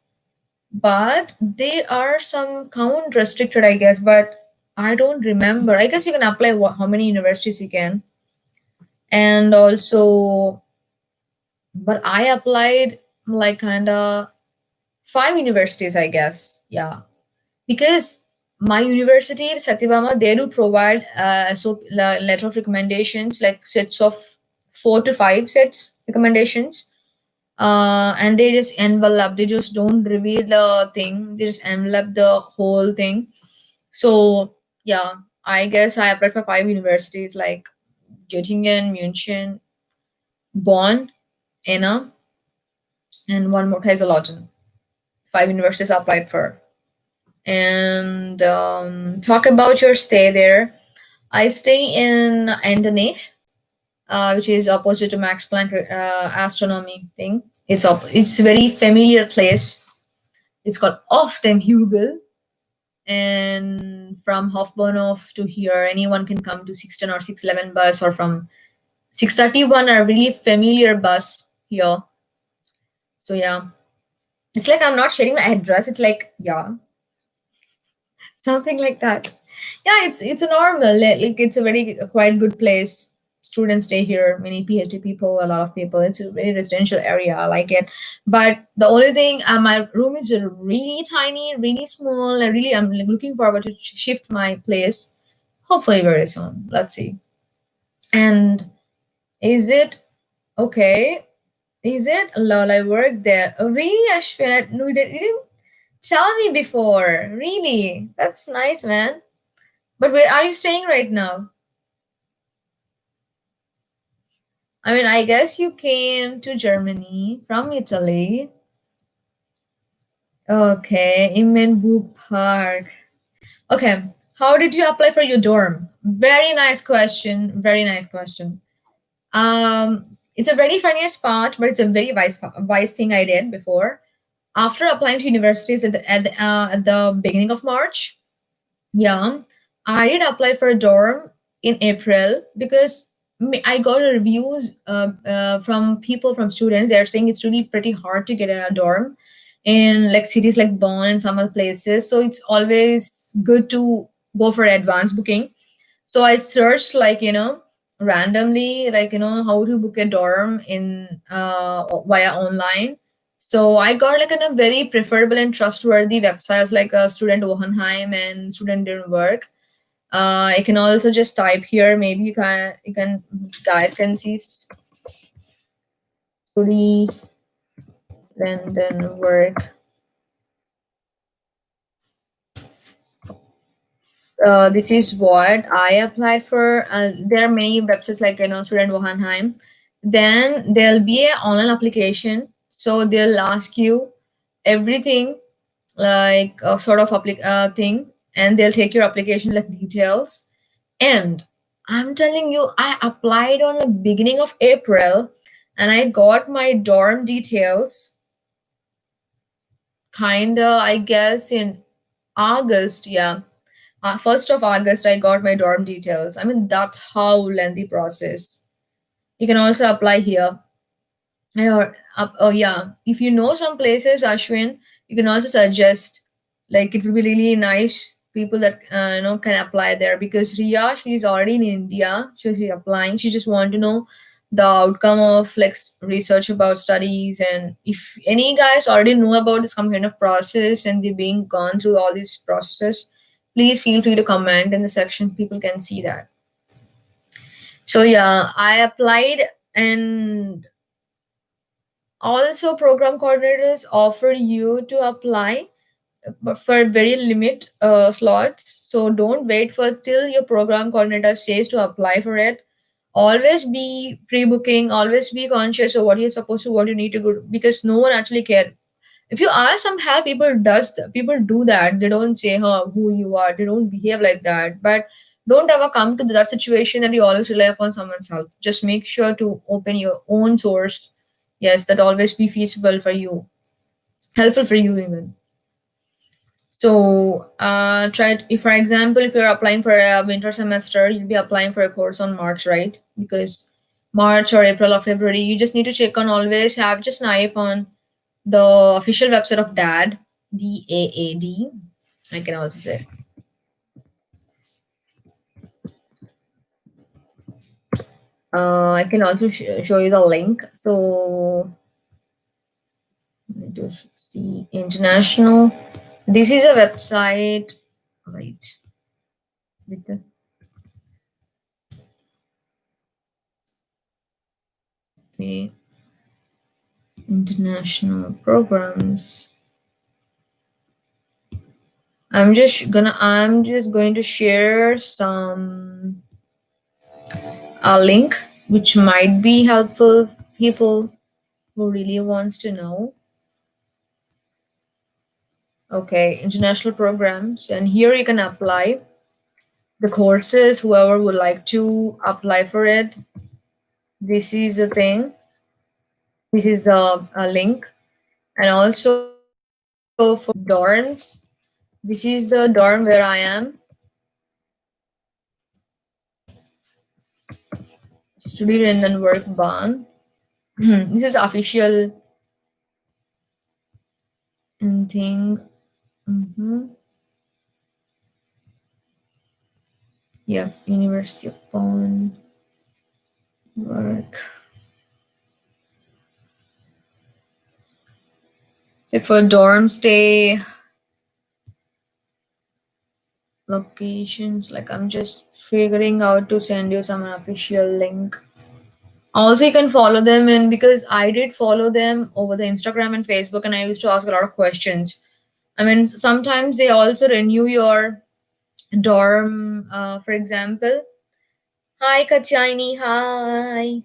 but there are some count restricted, I guess. But I don't remember. I guess you can apply how many universities you can, and also, but I applied like kind of five universities, I guess. Yeah, because my university, Satyabama, they do provide letter of recommendations, like sets of 4 to 5 sets recommendations, and they just envelop. They just don't reveal the thing. They just envelop the whole thing. So yeah, I guess I applied for five universities like Göttingen, München, Bonn, Enna, and one more Kaiserslautern. Five universities I applied for. And talk about your stay there. I stay in Andernach, which is opposite to Max Planck astronomy thing. It's a very familiar place. It's called Off dem Hügel, and from Hofbahnhof to here, anyone can come to 610 or 611 bus, or from 631 are really familiar bus here. So yeah, it's like I'm not sharing my address. It's like yeah, something like that. Yeah, it's a normal. Like it's a very quite good place. Students stay here. Many PhD people, a lot of people. It's a very residential area. I like it. But the only thing, my room is really tiny, really small. I'm like, looking forward to shift my place. Hopefully very soon. Let's see. And is it okay? Is it? Lol, I work there. Oh, really, Ashwin? No, you didn't tell me before. Really? That's nice, man. But where are you staying right now? I mean, I guess you came to Germany from Italy. Okay, Immenburg Park. Okay, how did you apply for your dorm? Very nice question. Very nice question. It's a very funniest part, but it's a very wise thing I did before. After applying to universities at the beginning of March, yeah, I did apply for a dorm in April because I got reviews from people, from students. They're saying it's really pretty hard to get a dorm in like cities like Bonn and some other places. So it's always good to go for advance booking. So I searched like randomly, like how to book a dorm in via online. So I got like a very preferable and trustworthy websites like Student Wohnheim and Student Didn't Work. I can also just type here. Maybe you can guys can see Student Didn't Work. This is what I applied for. There are many websites like Student Wohnheim. Then there'll be an online application. So they'll ask you everything like a sort of thing, and they'll take your application like details. And I'm telling you, I applied on the beginning of April, and I got my dorm details kinda, I guess, in August. Yeah, 1st of August, I got my dorm details. I mean, that's how lengthy process. You can also apply here. Oh yeah, if you know some places, Ashwin, you can also suggest. Like it would be really nice people that can apply there, because Ria, she's already in India, so she's applying. She just want to know the outcome of like research about studies, and if any guys already know about this some kind of process and they're being gone through all these processes, please feel free to comment in the section. People can see that. So yeah, I applied, and also program coordinators offer you to apply but for very limit slots. So don't wait for till your program coordinator says to apply for it. always be pre-booking, always be conscious of what you're supposed to, what you need to do, because no one actually care. If you ask some help, people do that. They don't say who you are, they don't behave like that. But don't ever come to that situation that you always rely upon someone's help. Just make sure to open your own source. Yes, that always be feasible for you, helpful for you even. So if for example, if you're applying for a winter semester, you'll be applying for a course on March, right? Because March or April or February, you just need to check on, always have just an eye upon the official website of DAAD, DAAD. I can also say. I can also show you the link. So let me just see international. This is a website, right? With the okay, international programs. I'm just going to share some a link which might be helpful people who really wants to know. Okay, international programs, and here you can apply the courses, whoever would like to apply for it. This is a thing. This is a link, and also for dorms. This is the dorm where I am. Study and then work barn. This is official thing. Yep, University of Bonn work. Like for dorm stay locations, like I'm just figuring out to send you some official link. Also, you can follow them in, because I did follow them over the Instagram and Facebook, and I used to ask a lot of questions. I mean, sometimes they also renew your dorm. For example, hi Katyani, hi.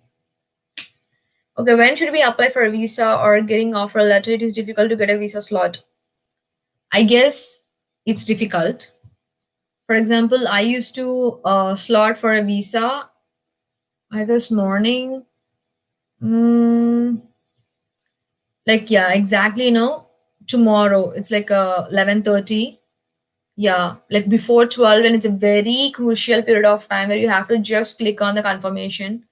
Okay, when should we apply for a visa or getting offer letter? It is difficult to get a visa slot. I guess it's difficult. For example, I used to slot for a visa, I guess morning. Mm, like yeah, exactly. No, tomorrow. It's like 11:30. Yeah, like before 12, and it's a very crucial period of time where you have to just click on the confirmation.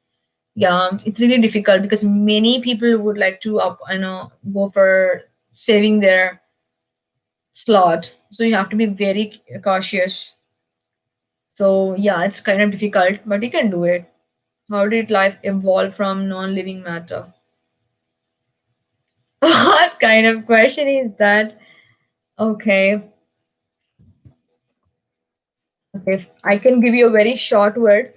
Yeah, it's really difficult because many people would like to go for saving their slot. So you have to be very cautious. So yeah, it's kind of difficult, but you can do it. How did life evolve from non-living matter? What kind of question is that? Okay, okay. I can give you a very short word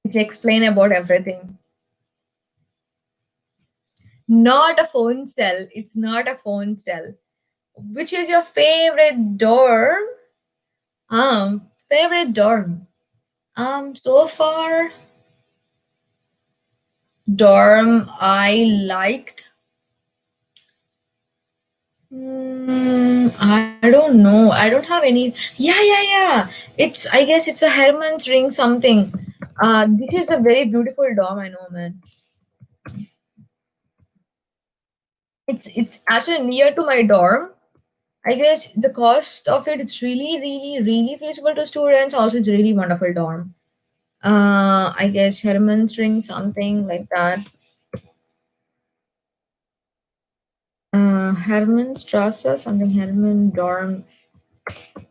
which explain about everything. Not a phone cell. It's not a phone cell. Which is your favorite dorm? Favorite dorm. So far, dorm I liked. I don't know. I don't have any. Yeah, yeah, yeah. It's. I guess it's a Herman's ring something. This is a very beautiful dorm. I know, man. It's actually near to my dorm. I guess the cost of it, it's really, really, really feasible to students. Also, it's really wonderful dorm. I guess Herman's ring something like that. Herman Strasse, something Herman dorm.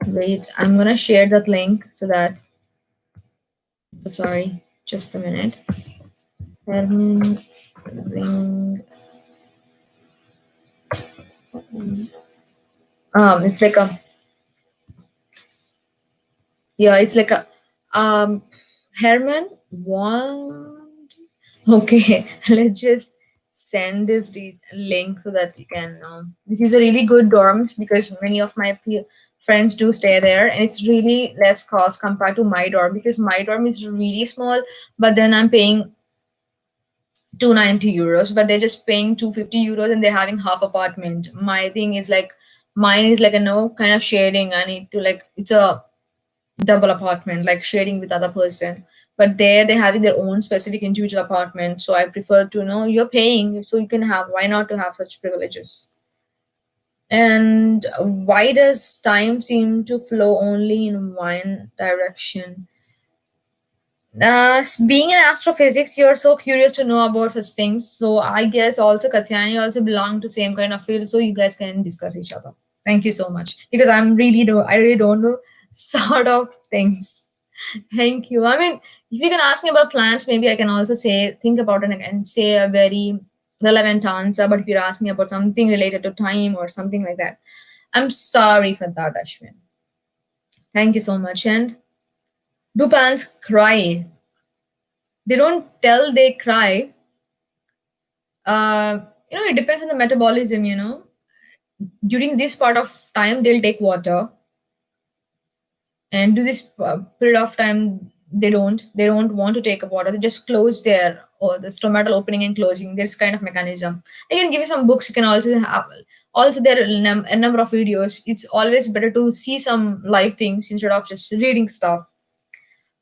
Wait, I'm gonna share that link so that. Sorry, just a minute. Herman ring. It's like a yeah, it's like a Herman wand. Okay, let's just send this link so that you can. This is a really good dorm because many of my friends do stay there, and it's really less cost compared to my dorm, because my dorm is really small, but then I'm paying 290 euros, but they're just paying 250 euros and they're having half apartment. My thing is like, mine is like a no kind of sharing. I need to like, it's a double apartment, like sharing with other person. But there they having their own specific individual apartment. So I prefer to know you're paying, so you can have, why not to have such privileges? And why does time seem to flow only in one direction? Being in astrophysics, you're so curious to know about such things. So I guess also Katyani also belong to same kind of field, so you guys can discuss each other. Thank you so much, because I really don't know sort of things. Thank you. I mean, if you can ask me about plants, maybe I can also say think about it and say a very relevant answer. But if you're asking about something related to time or something like that, I'm sorry for that, Ashwin. Thank you so much. And do plants cry? They don't tell they cry. It depends on the metabolism. During this part of time, they'll take water, and to this period of time, they don't want to take up water. They just close their, or the stomatal opening and closing. This kind of mechanism. I can give you some books. You can also have. Also, there are a number of videos. It's always better to see some live things instead of just reading stuff.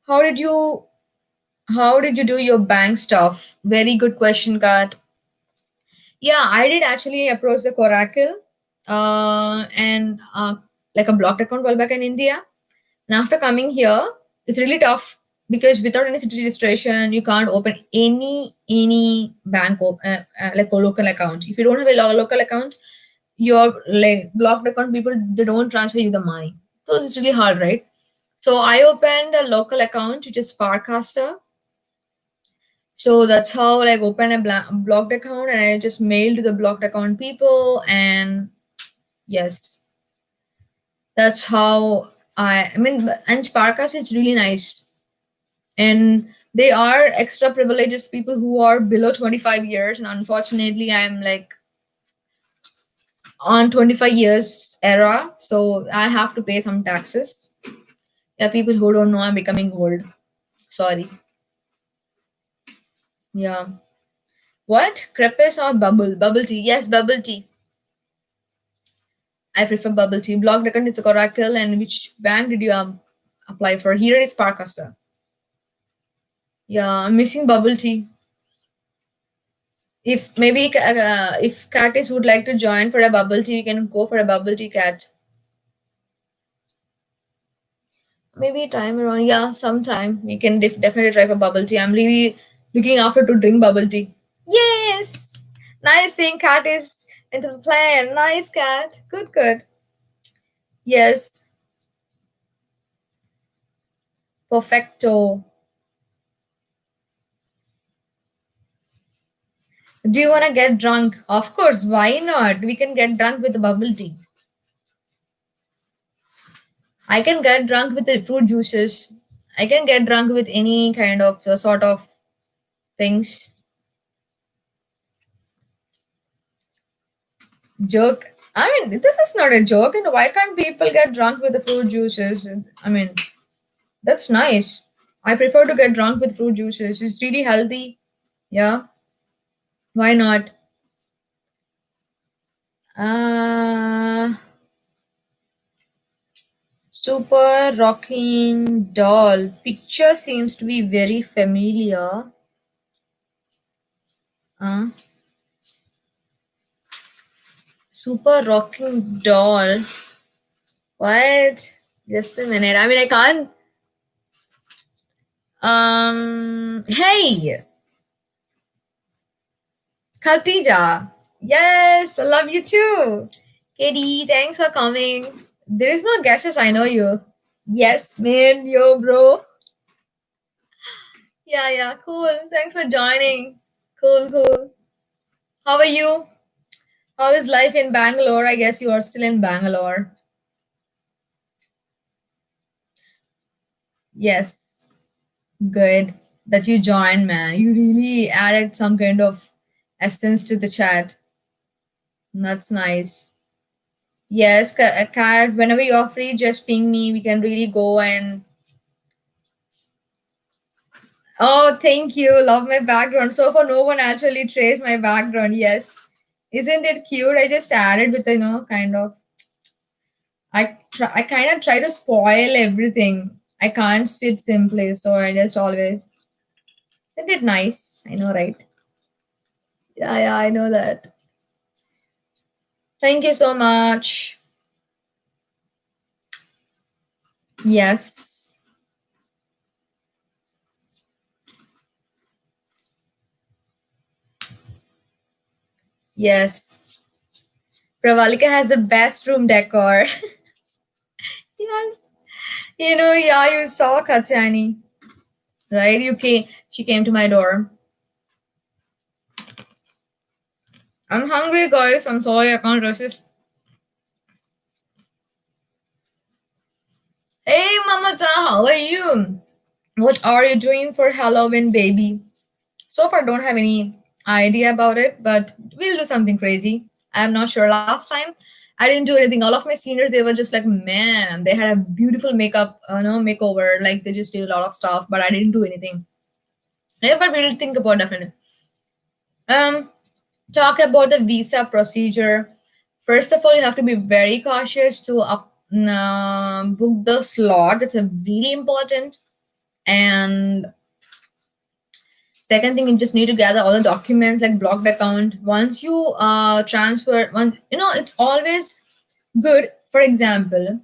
How did you How did you do your bank stuff? Very good question, Kat. Yeah, I did actually approach the Coracle, and like a blocked account while back in India. And after coming here, it's really tough because without any city registration, you can't open any bank like a local account. If you don't have a local account, your like blocked account people, they don't transfer you the money. So it's really hard, right? So I opened a local account, which is Sparkcaster. So that's how like open a blocked account, and I just mail to the blocked account people, and yes, that's how I mean. And Sparkas is really nice, and they are extra privileges people who are below 25 years, and unfortunately, I'm like on 25 years era, so I have to pay some taxes. Yeah, people who don't know, I'm becoming old. Sorry. Yeah. What? Crepes or bubble tea? Yes, bubble tea. I prefer bubble tea. Blocked account is a Coracle. And which bank did you apply for? Here it is Sparkaster. Yeah, I'm missing bubble tea. If maybe if Catis would like to join for a bubble tea, we can go for a bubble tea, Cat. Maybe time around, yeah, sometime we can definitely try for bubble tea. I'm really looking after to drink bubble tea. Yes, nice seeing Cat is into the plan. Nice, Cat. Good, good. Yes, perfecto. Do you want to get drunk? Of course, why not? We can get drunk with bubble tea. I can get drunk with the fruit juices. I can get drunk with any kind of sort of things. Joke. I mean, this is not a joke. And why can't people get drunk with the fruit juices? I mean, that's nice. I prefer to get drunk with fruit juices. It's really healthy. Yeah. Why not? Uh, Super rocking doll. Picture seems to be very familiar. Uh, Super rocking doll. What? Just a minute. I mean, I can't. Hey, Khatija. Yes, I love you too. Katie, thanks for coming. There is no guesses. I know you. Yes, man, yo, bro. Yeah, yeah, cool. Thanks for joining. Cool, cool. How are you? How is life in Bangalore? I guess you are still in Bangalore. Yes, good that you joined, man. You really added some kind of essence to the chat. That's nice. Yes, Kat, whenever you're free, just ping me. We can really go and. Oh, thank you. Love my background. So far, no one actually traced my background. Yes. Isn't it cute? I just added with, kind of. I kind of try to spoil everything. I can't sit simply, so I just always. Isn't it nice? I know, right? Yeah, yeah, I know that. Thank you so much. Yes. Yes. Pravalika has the best room decor. Yes. Yeah, you saw Katyani, right? She came to my door. I'm hungry, guys. I'm sorry, I can't resist. Hey, Mamata, how are you? What are you doing for Halloween, baby? So far, don't have any idea about it, but we'll do something crazy. I'm not sure. Last time, I didn't do anything. All of my seniors, they were just like, man, they had a beautiful makeup, makeover. Like they just did a lot of stuff, but I didn't do anything. Yeah, but we'll think about definitely. Um, Talk about the visa procedure. First of all, you have to be very cautious to book the slot. That's a really important. And second thing, you just need to gather all the documents like blocked account. Once you transfer, it's always good. For example,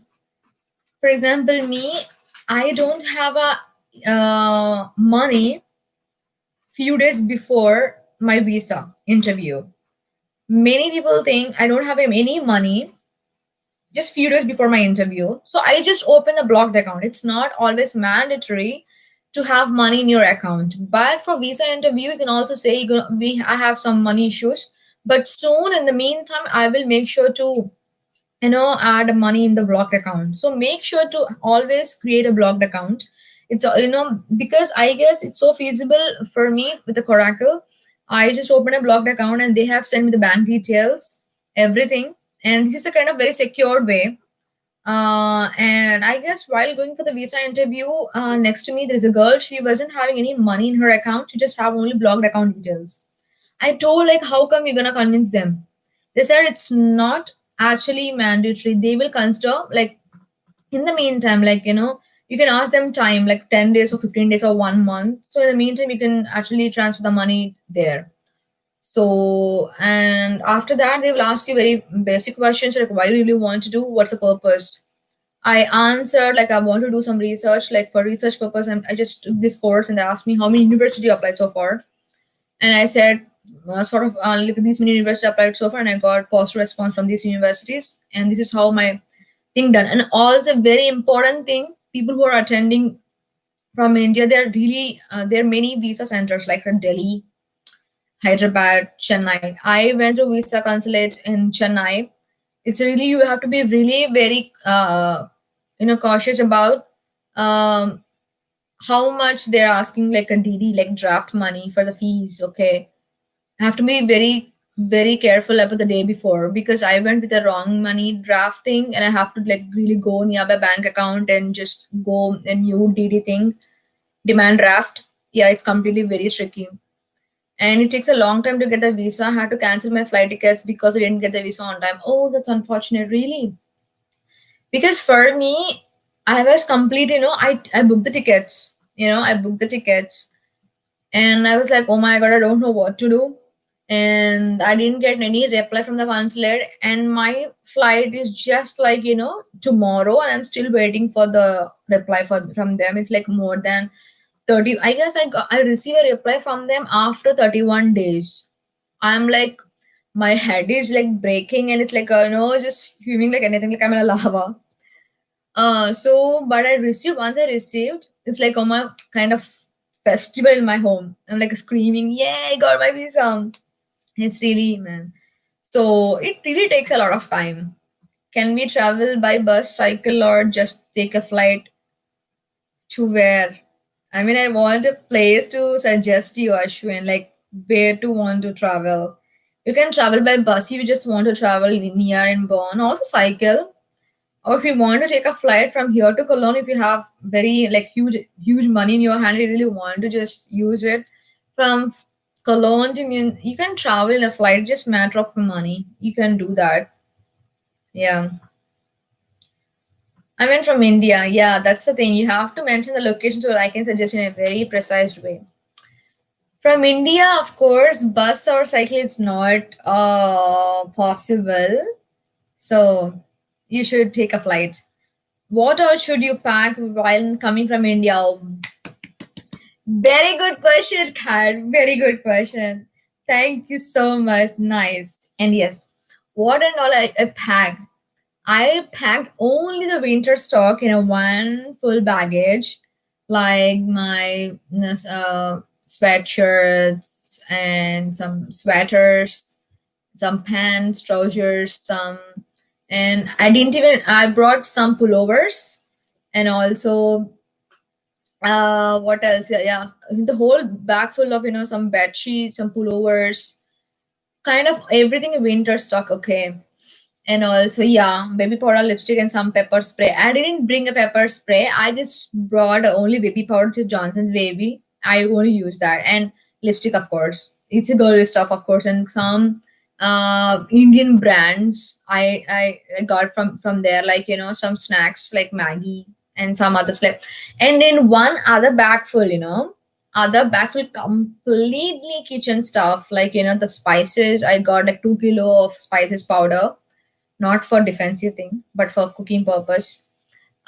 me, I don't have a money few days before my visa interview. Many people think I don't have any money just few days before my interview. So I just open a blocked account. It's not always mandatory to have money in your account. But for visa interview, you can also say I have some money issues. But soon in the meantime, I will make sure to add money in the blocked account. So make sure to always create a blocked account. It's because I guess it's so feasible for me with the Coracle. I just open a blocked account and they have sent me the bank details, everything, and this is a kind of very secure way. And I guess while going for the visa interview, next to me there is a girl. She wasn't having any money in her account. She just have only blocked account details. I told like, how come you're gonna convince them? They said it's not actually mandatory. They will consider like in the meantime, like you can ask them time like 10 days or 15 days or 1 month. So in the meantime, you can actually transfer the money there. So and after that, they will ask you very basic questions like why do you really want to do? What's the purpose? I answered like I want to do some research. Like for research purpose, I just took this course and they asked me how many university you applied so far. And I said, look at these many universities applied so far, and I got positive response from these universities. And this is how my thing done. And also very important thing, people who are attending from India, there are many visa centers like Delhi, Hyderabad, Chennai. I went to visa consulate in Chennai. It's really you have to be really very cautious about um, how much they're asking like a DD like draft money for the fees. Okay, I have to be very, very careful about the day before because I went with the wrong money drafting and I have to like really go near my bank account and just go a new DD thing, demand draft. Yeah, it's completely very tricky. And it takes a long time to get the visa. I had to cancel my flight tickets because I didn't get the visa on time. Oh, that's unfortunate, really. Because for me, I was complete, I booked the tickets. I booked the tickets and I was like, oh my god, I don't know what to do. And I didn't get any reply from the consulate. And my flight is just like, tomorrow, and I'm still waiting for the reply from them. It's like more than 30. I guess I received a reply from them after 31 days. I'm like, my head is like breaking and it's like, just fuming like anything, like I'm in a lava. But once I received, it's like, oh my kind of festival in my home. I'm like screaming, yay, got my visa. It's really, man. So it really takes a lot of time. Can we travel by bus, cycle, or just take a flight to where? I mean, I want a place to suggest you, Ashwin, like where to want to travel. You can travel by bus if you just want to travel near and Bonn. Also cycle, or if you want to take a flight from here to Cologne, if you have very like huge money in your hand, you really want to just use it from Cologne to Munich, you can travel in a flight. Just matter of money. You can do that. Yeah. I mean from India. Yeah, that's the thing. You have to mention the location so I can suggest in a very precise way. From India, of course, bus or cycle is not possible. So you should take a flight. What all should you pack while coming from India? Very good question, Kat. Very good question. Thank you so much. Nice. And yes, what and all I packed. I packed only the winter stock in a one full baggage, like my sweatshirts and some sweaters, some pants, trousers, some, and I didn't even. I brought some pullovers and also what else? Yeah, yeah, the whole bag full of some bed sheets, some pullovers, kind of everything in winter stock. Okay, and also, yeah, baby powder, lipstick, and some pepper spray. I didn't bring a pepper spray. I just brought only baby powder to Johnson's Baby. I only use that. And lipstick, of course. It's a girly stuff, of course. And some Indian brands I got from there, like, some snacks like Maggie and some others. Like, and then one other bag full, other bag full completely kitchen stuff, like, the spices. I got like 2 kilo of spices powder, not for defensive thing, but for cooking purpose.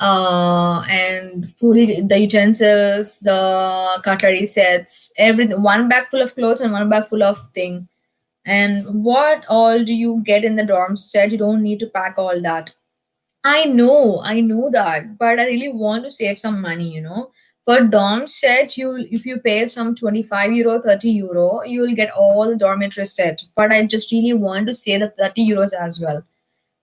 And fully the utensils, the cutlery sets, everything. One bag full of clothes and one bag full of thing. And what all do you get in the dorm set? You don't need to pack all that. I know that, but I really want to save some money. For dorm set, if you pay some 25 euro, 30 euro, you will get all the dormitory set. But I just really want to save the 30 euros as well.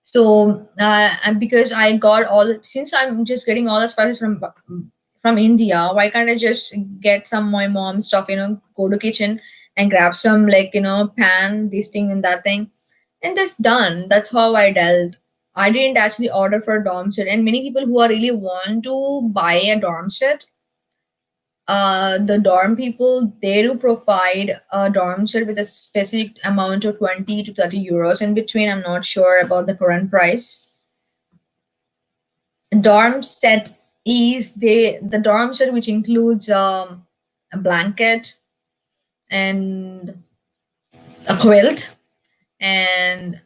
So, and because I got since I'm just getting all the spices from India, why can't I just get some my mom stuff? Go to kitchen and grab some, like, pan, this thing and that thing, and that's done. That's how I dealt. I didn't actually order for a dorm set, and many people who are really want to buy a dorm set, the dorm people, they do provide a dorm set with a specific amount of 20 to 30 euros in between. I'm not sure about the current price. Dorm set is the dorm set, which includes a blanket and a quilt, and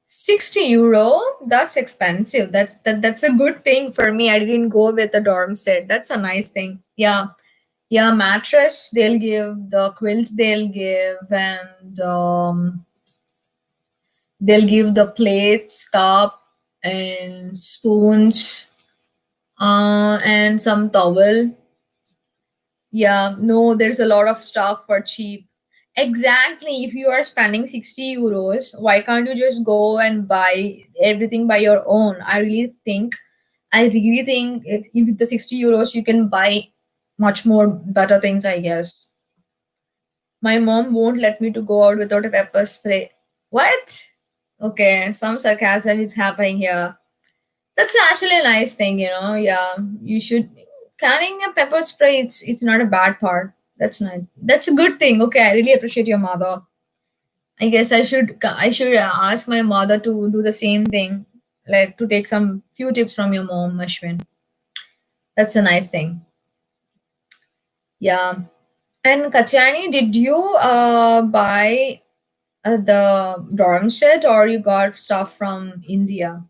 60 euro, that's expensive. That's a good thing for me. I didn't go with the dorm set. That's a nice thing. Yeah. Yeah, mattress they'll give, the quilt they'll give, and they'll give the plates, cup, and spoons, and some towel. Yeah, no, there's a lot of stuff for cheap. Exactly. If you are spending 60 euros, why can't you just go and buy everything by your own? I really think if with the 60 euros you can buy much more better things, I guess. My mom won't let me to go out without a pepper spray. What? Okay, some sarcasm is happening here. That's actually a nice thing. Yeah, you should carrying a pepper spray. It's not a bad part. That's nice. That's a good thing. Okay, I really appreciate your mother. I guess I should ask my mother to do the same thing, like to take some few tips from your mom, Ashwin. That's a nice thing. Yeah. And Kachani, did you buy the dorm set or you got stuff from India?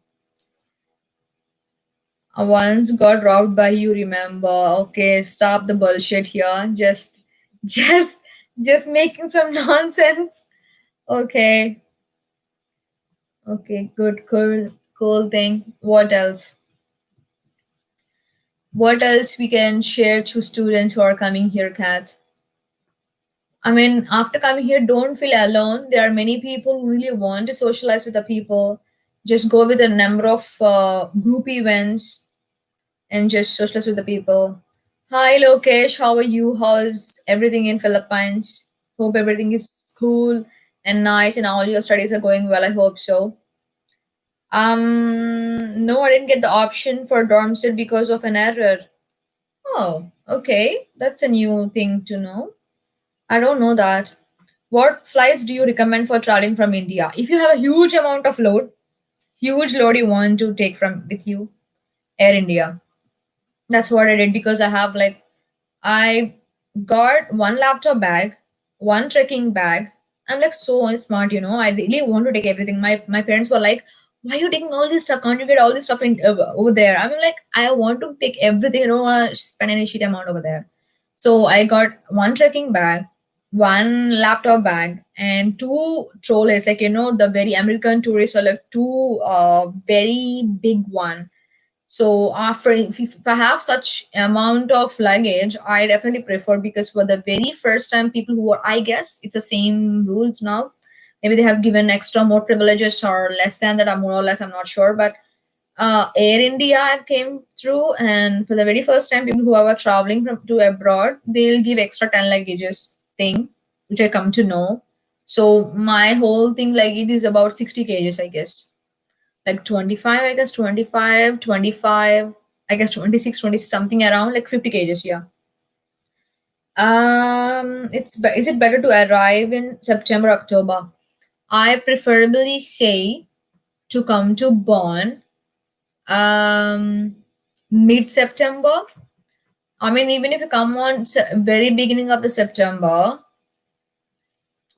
I once got robbed by you, remember? Okay, stop the bullshit here. Just, just making some nonsense. Okay, okay, good, cool thing. What else? What else we can share to students who are coming here, Kat? I mean, after coming here, don't feel alone. There are many people who really want to socialize with the people. Just go with a number of group events and just socialize with the people. Hi, Lokesh. How are you? How's everything in Philippines? Hope everything is cool and nice, and all your studies are going well. I hope so. No, I didn't get the option for dorm set because of an error. Oh, okay. That's a new thing to know. I don't know that. What flights do you recommend for traveling from India? If you have a huge load you want to take from with you, Air India. That's what I did because I got one laptop bag, one trekking bag. I'm like so smart, you know. I really want to take everything. My parents were like, "Why are you taking all this stuff? Can't you get all this stuff in over there?" I mean, like, I want to take everything. I don't want to spend any shit amount over there. So I got one trekking bag, one laptop bag, and two trolleys. Like the very American tourists are like two very big one. So after if I have such amount of luggage, I definitely prefer because for the very first time, people who are, I guess it's the same rules now. Maybe they have given extra more privileges or less than that, or more or less. I'm not sure, but Air India I've came through, and for the very first time, people who are traveling from to abroad, they'll give extra 10 luggages thing, which I come to know. So my whole thing like it is about 60 kgs, I guess like 25, I guess 25, 25, I guess 26, 20 something around like 50 kgs. Yeah. Is it better to arrive in September, October? I preferably say to come to Bonn mid September. I mean, even if you come on very beginning of the September,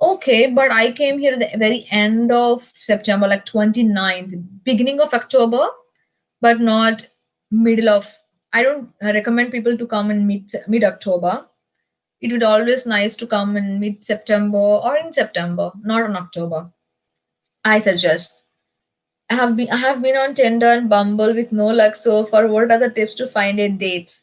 okay, but I came here at the very end of September, like 29th, beginning of October, but not middle of. I don't recommend people to come in mid October. It would always nice to come in mid September or in September, not in October. I suggest. I have been on Tinder and Bumble with no luck so far. What are the tips to find a date?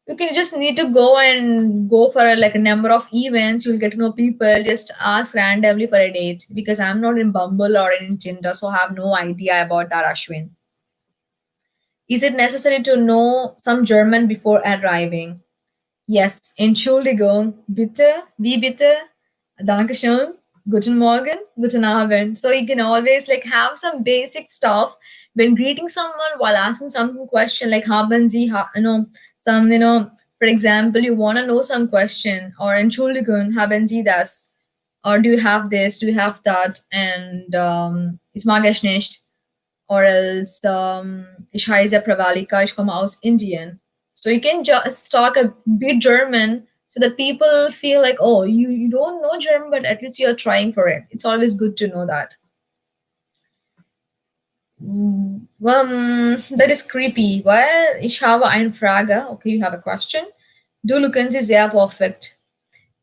You can just need to go for like a number of events. You'll get to know people. Just ask randomly for a date because I'm not in Bumble or in Tinder, so I have no idea about that, Ashwin. Is it necessary to know some German before arriving? Yes, Entschuldigung, bitte, wie bitte, Dankeschön, guten Morgen, guten Abend. So you can always like have some basic stuff when greeting someone while asking some question like haben Sie, some, for example, you want to know some question or Entschuldigung, haben Sie das? Or do you have this? Do you have that? And ich mag es nicht or else ich heiße Pravalika, ich komme aus Indien. So you can just talk a bit German so that people feel like, oh, you don't know German, but at least you're trying for it. It's always good to know that. That is creepy. Well, ich habe eine Frage. Okay, you have a question. Du looken Sie sehr perfekt.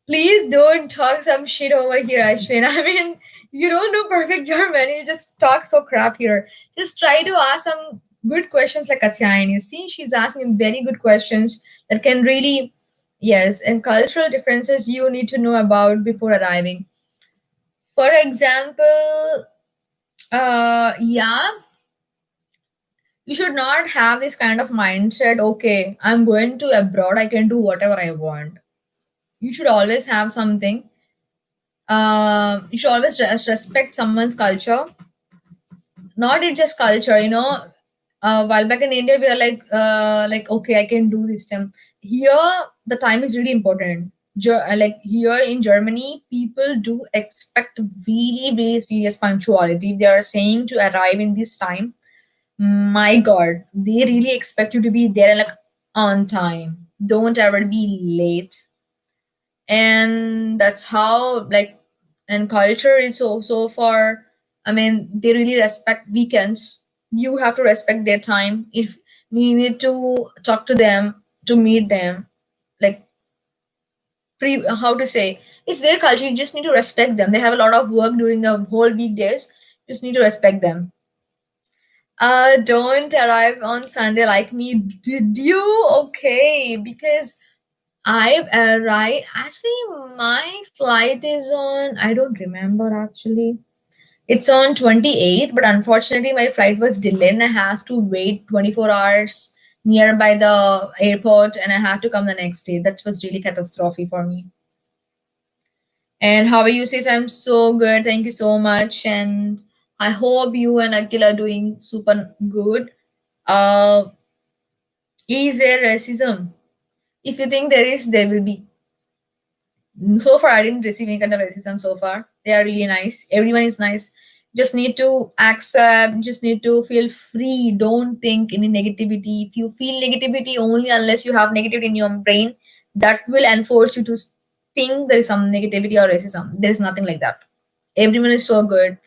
Please don't talk some shit over here, Ashwin. I mean, you don't know perfect German. You just talk so crap here. Just try to ask some good questions like Katyayan. You see, she's asking very good questions that can really, yes, and cultural differences you need to know about before arriving. For example, yeah, you should not have this kind of mindset. Okay, I'm going to abroad. I can do whatever I want. You should always have something you should always respect someone's culture, not it just culture. While back in India, we are like okay, I can do this time. Here, the time is really important. Like here in Germany, people do expect really, really serious punctuality. If they are saying to arrive in this time, my God, they really expect you to be there like on time. Don't ever be late, and that's how like and culture is so far. I mean, they really respect weekends. You have to respect their time. If we need to talk to them, to meet them, like how to say, it's their culture. You just need to respect them. They have a lot of work during the whole weekdays. Just need to respect them. Don't arrive on Sunday like me. Did you? Okay, because I arrived. Actually, my flight is on. I don't remember actually. It's on 28th, but unfortunately, my flight was delayed and I had to wait 24 hours nearby the airport and I had to come the next day. That was really catastrophic for me. And how are you, sis? I'm so good. Thank you so much. And I hope you and Akhil are doing super good. Uh, is there racism? If you think there is, there will be. So far, I didn't receive any kind of racism so far. They are really nice. Everyone is nice. Just need to accept, just need to feel free. Don't think any negativity. If you feel negativity only unless you have negativity in your brain, that will enforce you to think there is some negativity or racism. There is nothing like that. Everyone is so good.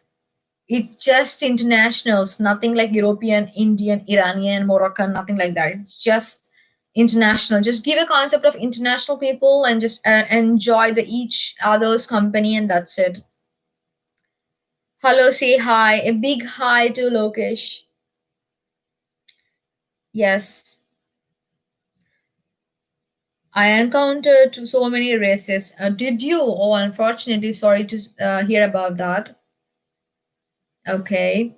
It's just internationals, nothing like European, Indian, Iranian, Moroccan, nothing like that. It's just international. Just give a concept of international people and just enjoy the each other's company, and that's it. Hello, say hi. A big hi to Lokesh. Yes, I encountered so many races. Did you? Oh, unfortunately, sorry to hear about that. Okay,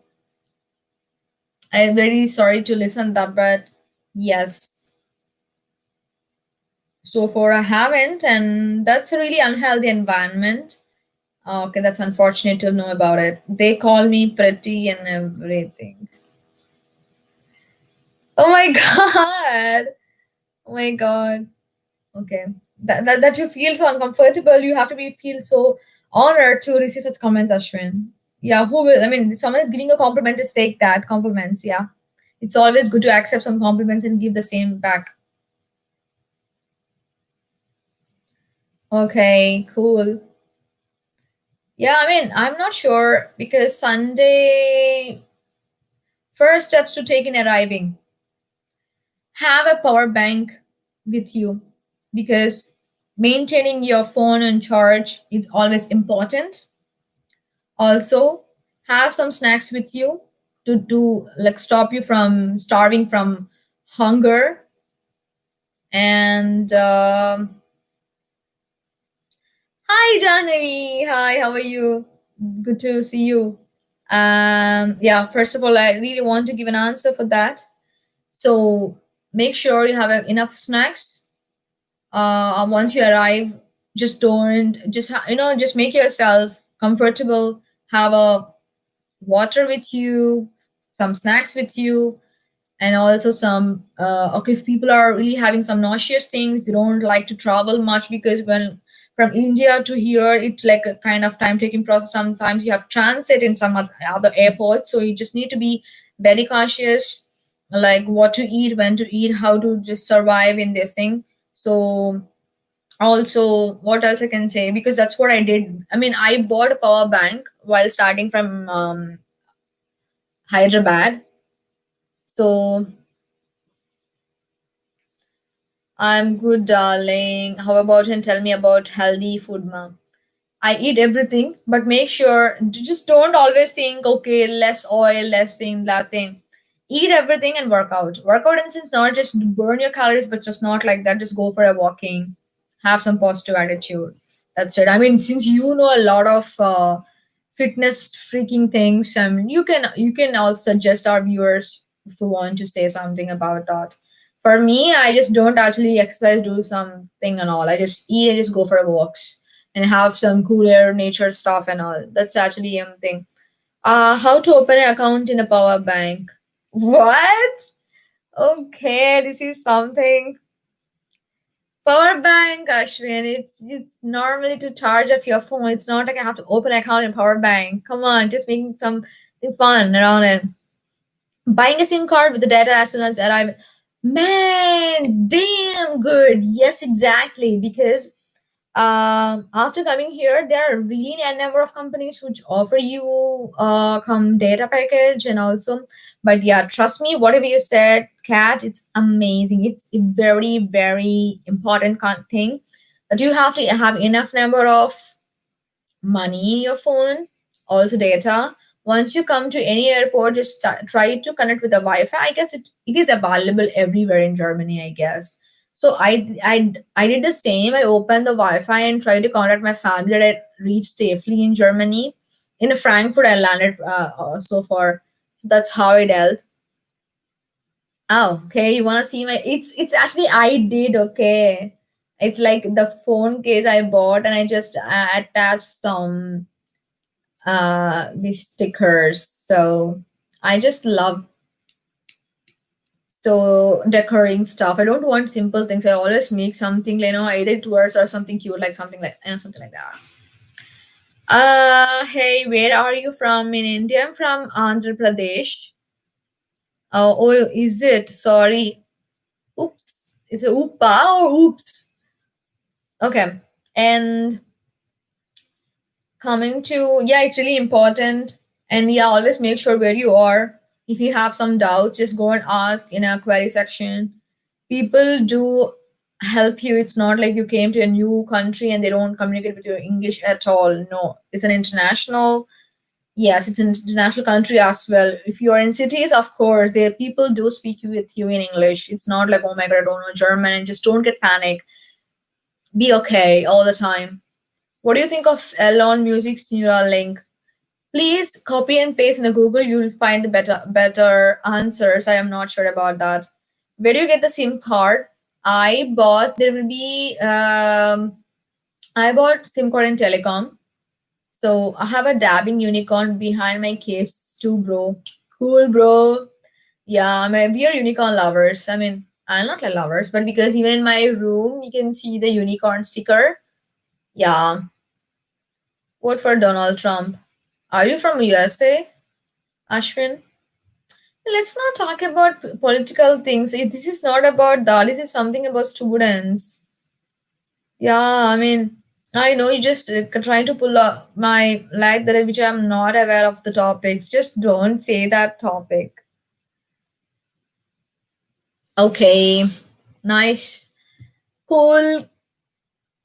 I'm very sorry to listen that, but yes. So far, I haven't, and that's a really unhealthy environment. Okay, that's unfortunate to know about it. They call me pretty and everything. Oh my god! Oh my god! Okay, that you feel so uncomfortable. You have to be feel so honored to receive such comments, Ashwin. Yeah, who will? I mean, if someone is giving a compliment, just take that compliments. Yeah, it's always good to accept some compliments and give the same back. Okay, cool. Yeah, I mean, I'm not sure because Sunday, first steps to take in arriving. Have a power bank with you because maintaining your phone on charge is always important. Also, have some snacks with you to like stop you from starving from hunger. And hi, Jahnavi. Hi, how are you? Good to see you. Yeah, first of all, I really want to give an answer for that. So make sure you have enough snacks. Once you arrive, just don't just just make yourself comfortable. Have a water with you, some snacks with you, and also some. Okay, if people are really having some nauseous things, they don't like to travel much because when from India to here, it's like a kind of time taking process. Sometimes you have transit in some other airports, so you just need to be very cautious, like what to eat, when to eat, how to just survive in this thing. So also, what else I can say, because that's what I did. I mean, I bought a power bank while starting from Hyderabad. So I'm good, darling. How about you? And tell me about healthy food, ma'am. I eat everything, but make sure just don't always think, okay, less oil, less thing, that thing. Eat everything and work out. Work out in sense not just burn your calories, but just not like that. Just go for a walking, have some positive attitude. That's it. I mean, since you know a lot of fitness freaking things, you can also suggest our viewers if you want to say something about that. For me, I just don't actually exercise, do something and all. I just eat and just go for walks and have some cooler nature stuff and all. That's actually a thing. How to open an account in a power bank? What? Okay, this is something. Power bank, Ashwin. It's normally to charge up your phone. It's not like I have to open an account in power bank. Come on, just making something fun around it. Buying a SIM card with the data as soon as arrive. Man, damn good. Yes, exactly. Because after coming here, there are really a number of companies which offer you come data package and also. But yeah, trust me, whatever you said, Cat, it's amazing. It's a very very important thing that you have to have enough number of money in your phone, also data. Once you come to any airport, just try to connect with the Wi-Fi. I guess it is available everywhere in Germany, I guess. So I did the same. I opened the Wi-Fi and tried to contact my family that I reached safely in Germany. In Frankfurt, I landed so far. That's how I dealt. Oh, okay. You wanna see my? It's actually I did okay. It's like the phone case I bought, and I just attached some these stickers. So I just love so decorating stuff. I don't want simple things. I always make something, either towards or something cute, like something like something like that. Hey, where are you from in India? I'm from Andhra Pradesh. Oh, is it? Sorry. Oops. Is it oopa or oops? Okay. And coming to, yeah, it's really important. And yeah, always make sure where you are. If you have some doubts, just go and ask in a query section. People do help you. It's not like you came to a new country and they don't communicate with you in English at all. No, it's an international. Yes, it's an international country as well. If you are in cities, of course, there people do speak with you in English. It's not like, oh my god, I don't know German, and just don't get panic. Be okay all the time. What do you think of Elon Music's Neuralink? Please copy and paste in the Google. You'll find the better answers. I am not sure about that. Where do you get the SIM card? I bought. There will be. I bought SIM card in telecom. So I have a dabbing unicorn behind my case too, bro. Cool, bro. Yeah, we are unicorn lovers. I mean, I'm not like lovers, but because even in my room, you can see the unicorn sticker. Yeah. Vote for Donald Trump. Are you from USA, Ashwin? Let's not talk about political things. This is not about that. This is something about students. Yeah, I mean, I know you just trying to pull up my leg that which I'm not aware of the topics. Just don't say that topic. Okay, nice, cool.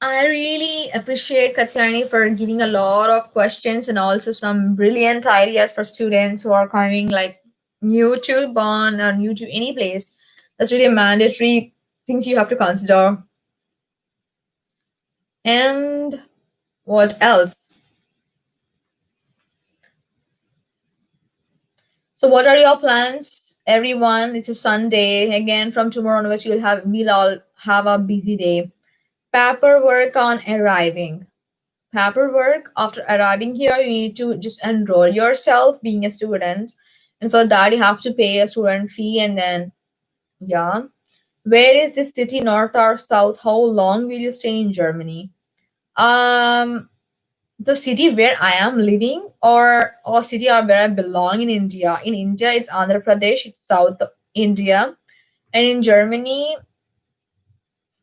I really appreciate Katyani for giving a lot of questions and also some brilliant ideas for students who are coming like new to Bonn or new to any place. That's really a mandatory things you have to consider. And what else? So what are your plans, everyone? It's a Sunday. Again, from tomorrow onwards, we'll all have a busy day. Paperwork on arriving. Paperwork after arriving here, you need to just enroll yourself being a student. And for that, you have to pay a student fee. And then, yeah. Where is this city, north or south? How long will you stay in Germany? Um, the city where I am living, or city or where I belong in India. In India, it's Andhra Pradesh, it's South India. And in Germany,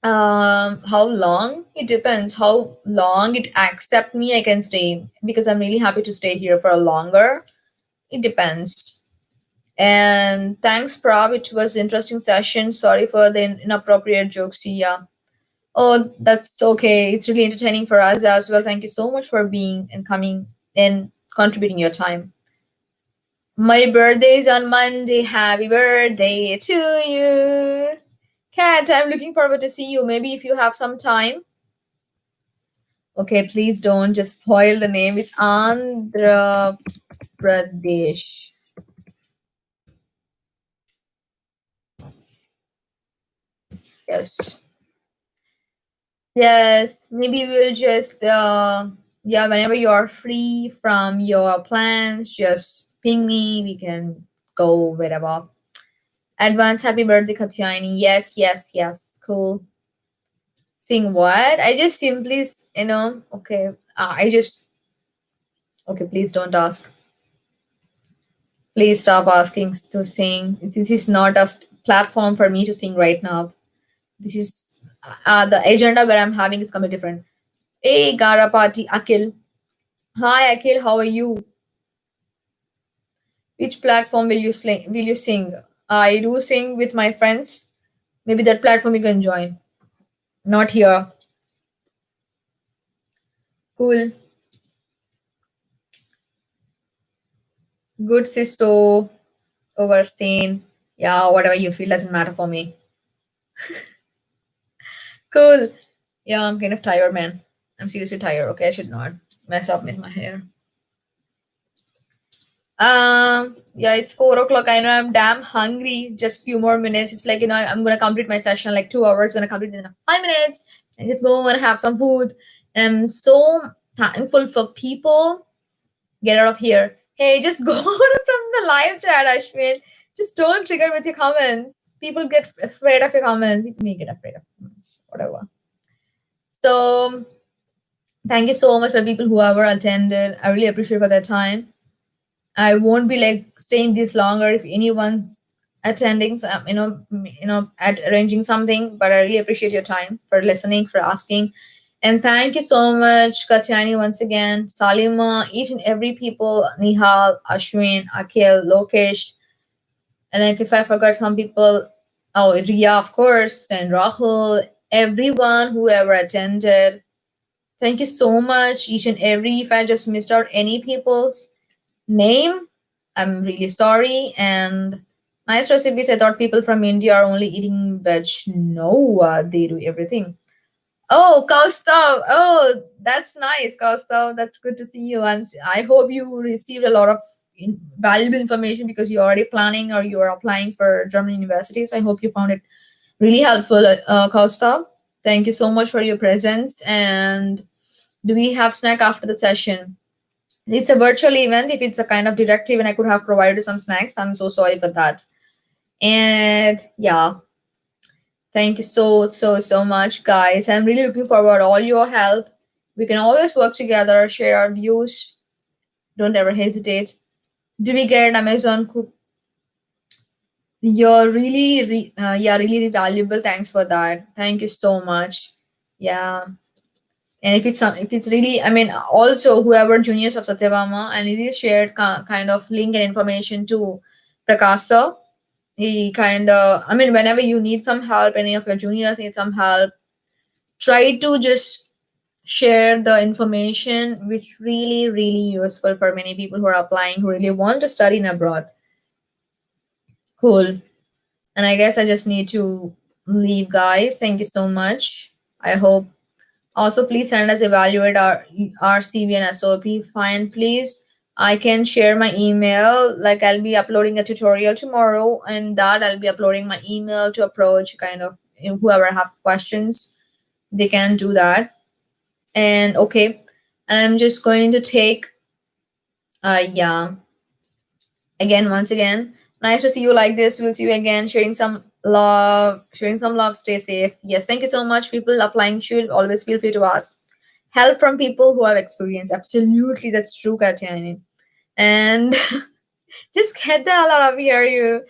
how long? It depends. How long it accept me, I can stay because I'm really happy to stay here for a longer. It depends. And thanks, Prav. It was interesting session. Sorry for the inappropriate jokes. Yeah. Oh, that's okay. It's really entertaining for us as well. Thank you so much for being and coming and contributing your time. My birthday is on Monday. Happy birthday to you. Kat, I'm looking forward to see you. Maybe if you have some time. Okay, please don't just spoil the name. It's Andhra Pradesh. Yes. Yes, maybe we'll just yeah, whenever you're free from your plans, just ping me. We can go wherever. Advance happy birthday, Katyani. Yes, yes, yes. Cool. Sing what? I just simply, okay. I just, okay, please don't ask. Please stop asking to sing. This is not a platform for me to sing right now. This is the agenda where I'm having is completely different. Hey, Garapati, Akil. Hi, Akil. How are you? Which platform will you sing? I do sing with my friends. Maybe that platform you can join. Not here. Cool. Good sisto. Overseen. Yeah, whatever you feel doesn't matter for me. Cool. Yeah, I'm kind of tired, man. I'm seriously tired. Okay, I should not mess up with my hair. Yeah, it's 4 o'clock. I know I'm damn hungry. Just few more minutes. It's like I'm gonna complete my session like 2 hours. Gonna complete in 5 minutes, and just go and have some food. I'm so thankful for people. Get out of here. Hey, just go out from the live chat, Ashwin. Just don't trigger with your comments. People get afraid of your comments. People may get afraid of comments, whatever. So thank you so much for people who ever attended. I really appreciate for their time. I won't be like staying this longer if anyone's attending, at arranging something. But I really appreciate your time for listening, for asking, and thank you so much, Katyani, once again, Salima, each and every people, Nihal, Ashwin, Akhil, Lokesh, and if I forgot some people, oh, Ria, of course, and Rahul, everyone who ever attended. Thank you so much, each and every. If I just missed out any people's name, I'm really sorry. And nice recipes. I thought people from India are only eating veg. No, they do everything. Oh, Kaustav. Oh, that's nice, Kaustav. That's good to see you. And I hope you received a lot of valuable information because you're already planning or you are applying for German universities. I hope you found it really helpful, Kaustav. Thank you so much for your presence. And do we have snack after the session? It's a virtual event. If it's a kind of direct event, I could have provided you some snacks. I'm so sorry for that. And yeah, thank you so much, guys. I'm really looking forward all your help. We can always work together, share our views. Don't ever hesitate. Do we get Amazon cook? You're really valuable. Thanks for that. Thank you so much. Yeah. And if it's really, I mean, also whoever juniors of Satyabama, I really shared kind of link and information to Prakash sir. He kind of, I mean, whenever you need some help, any of your juniors need some help, try to just share the information, which really useful for many people who are applying, who really want to study in abroad. Cool. And I guess I just need to leave, guys. Thank you so much. I hope. Also, please send us evaluate our CV and SOP. Fine, please. I can share my email. Like I'll be uploading a tutorial tomorrow, and that I'll be uploading my email to approach kind of whoever have questions. They can do that. And okay, I'm just going to take. Yeah. Again, once again, nice to see you like this. We'll see you again. Sharing some love. Sharing some love. Stay safe. Yes, thank you so much. People applying should always feel free to ask help from people who have experience. Absolutely, that's true, Katyani. And just get the hell out of here, you.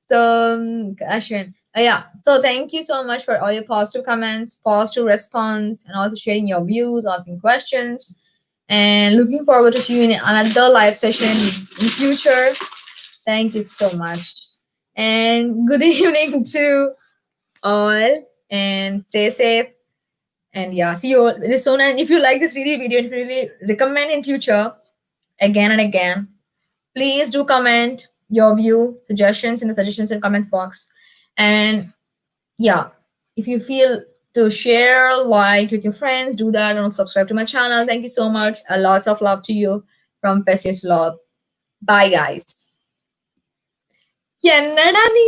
So, Ashwin. Yeah. So, thank you so much for all your positive comments, positive response, and also sharing your views, asking questions, and looking forward to see you in another live session in future. Thank you so much. And good evening to all. And stay safe. And yeah, see you all very soon. And if you like this really video, if you really recommend in future again and again, please do comment your view, suggestions in the suggestions and comments box. And yeah, if you feel to share, like with your friends, do that and subscribe to my channel. Thank you so much. Lots of love to you from Pesius Vlog. Bye, guys. என்னடா நீ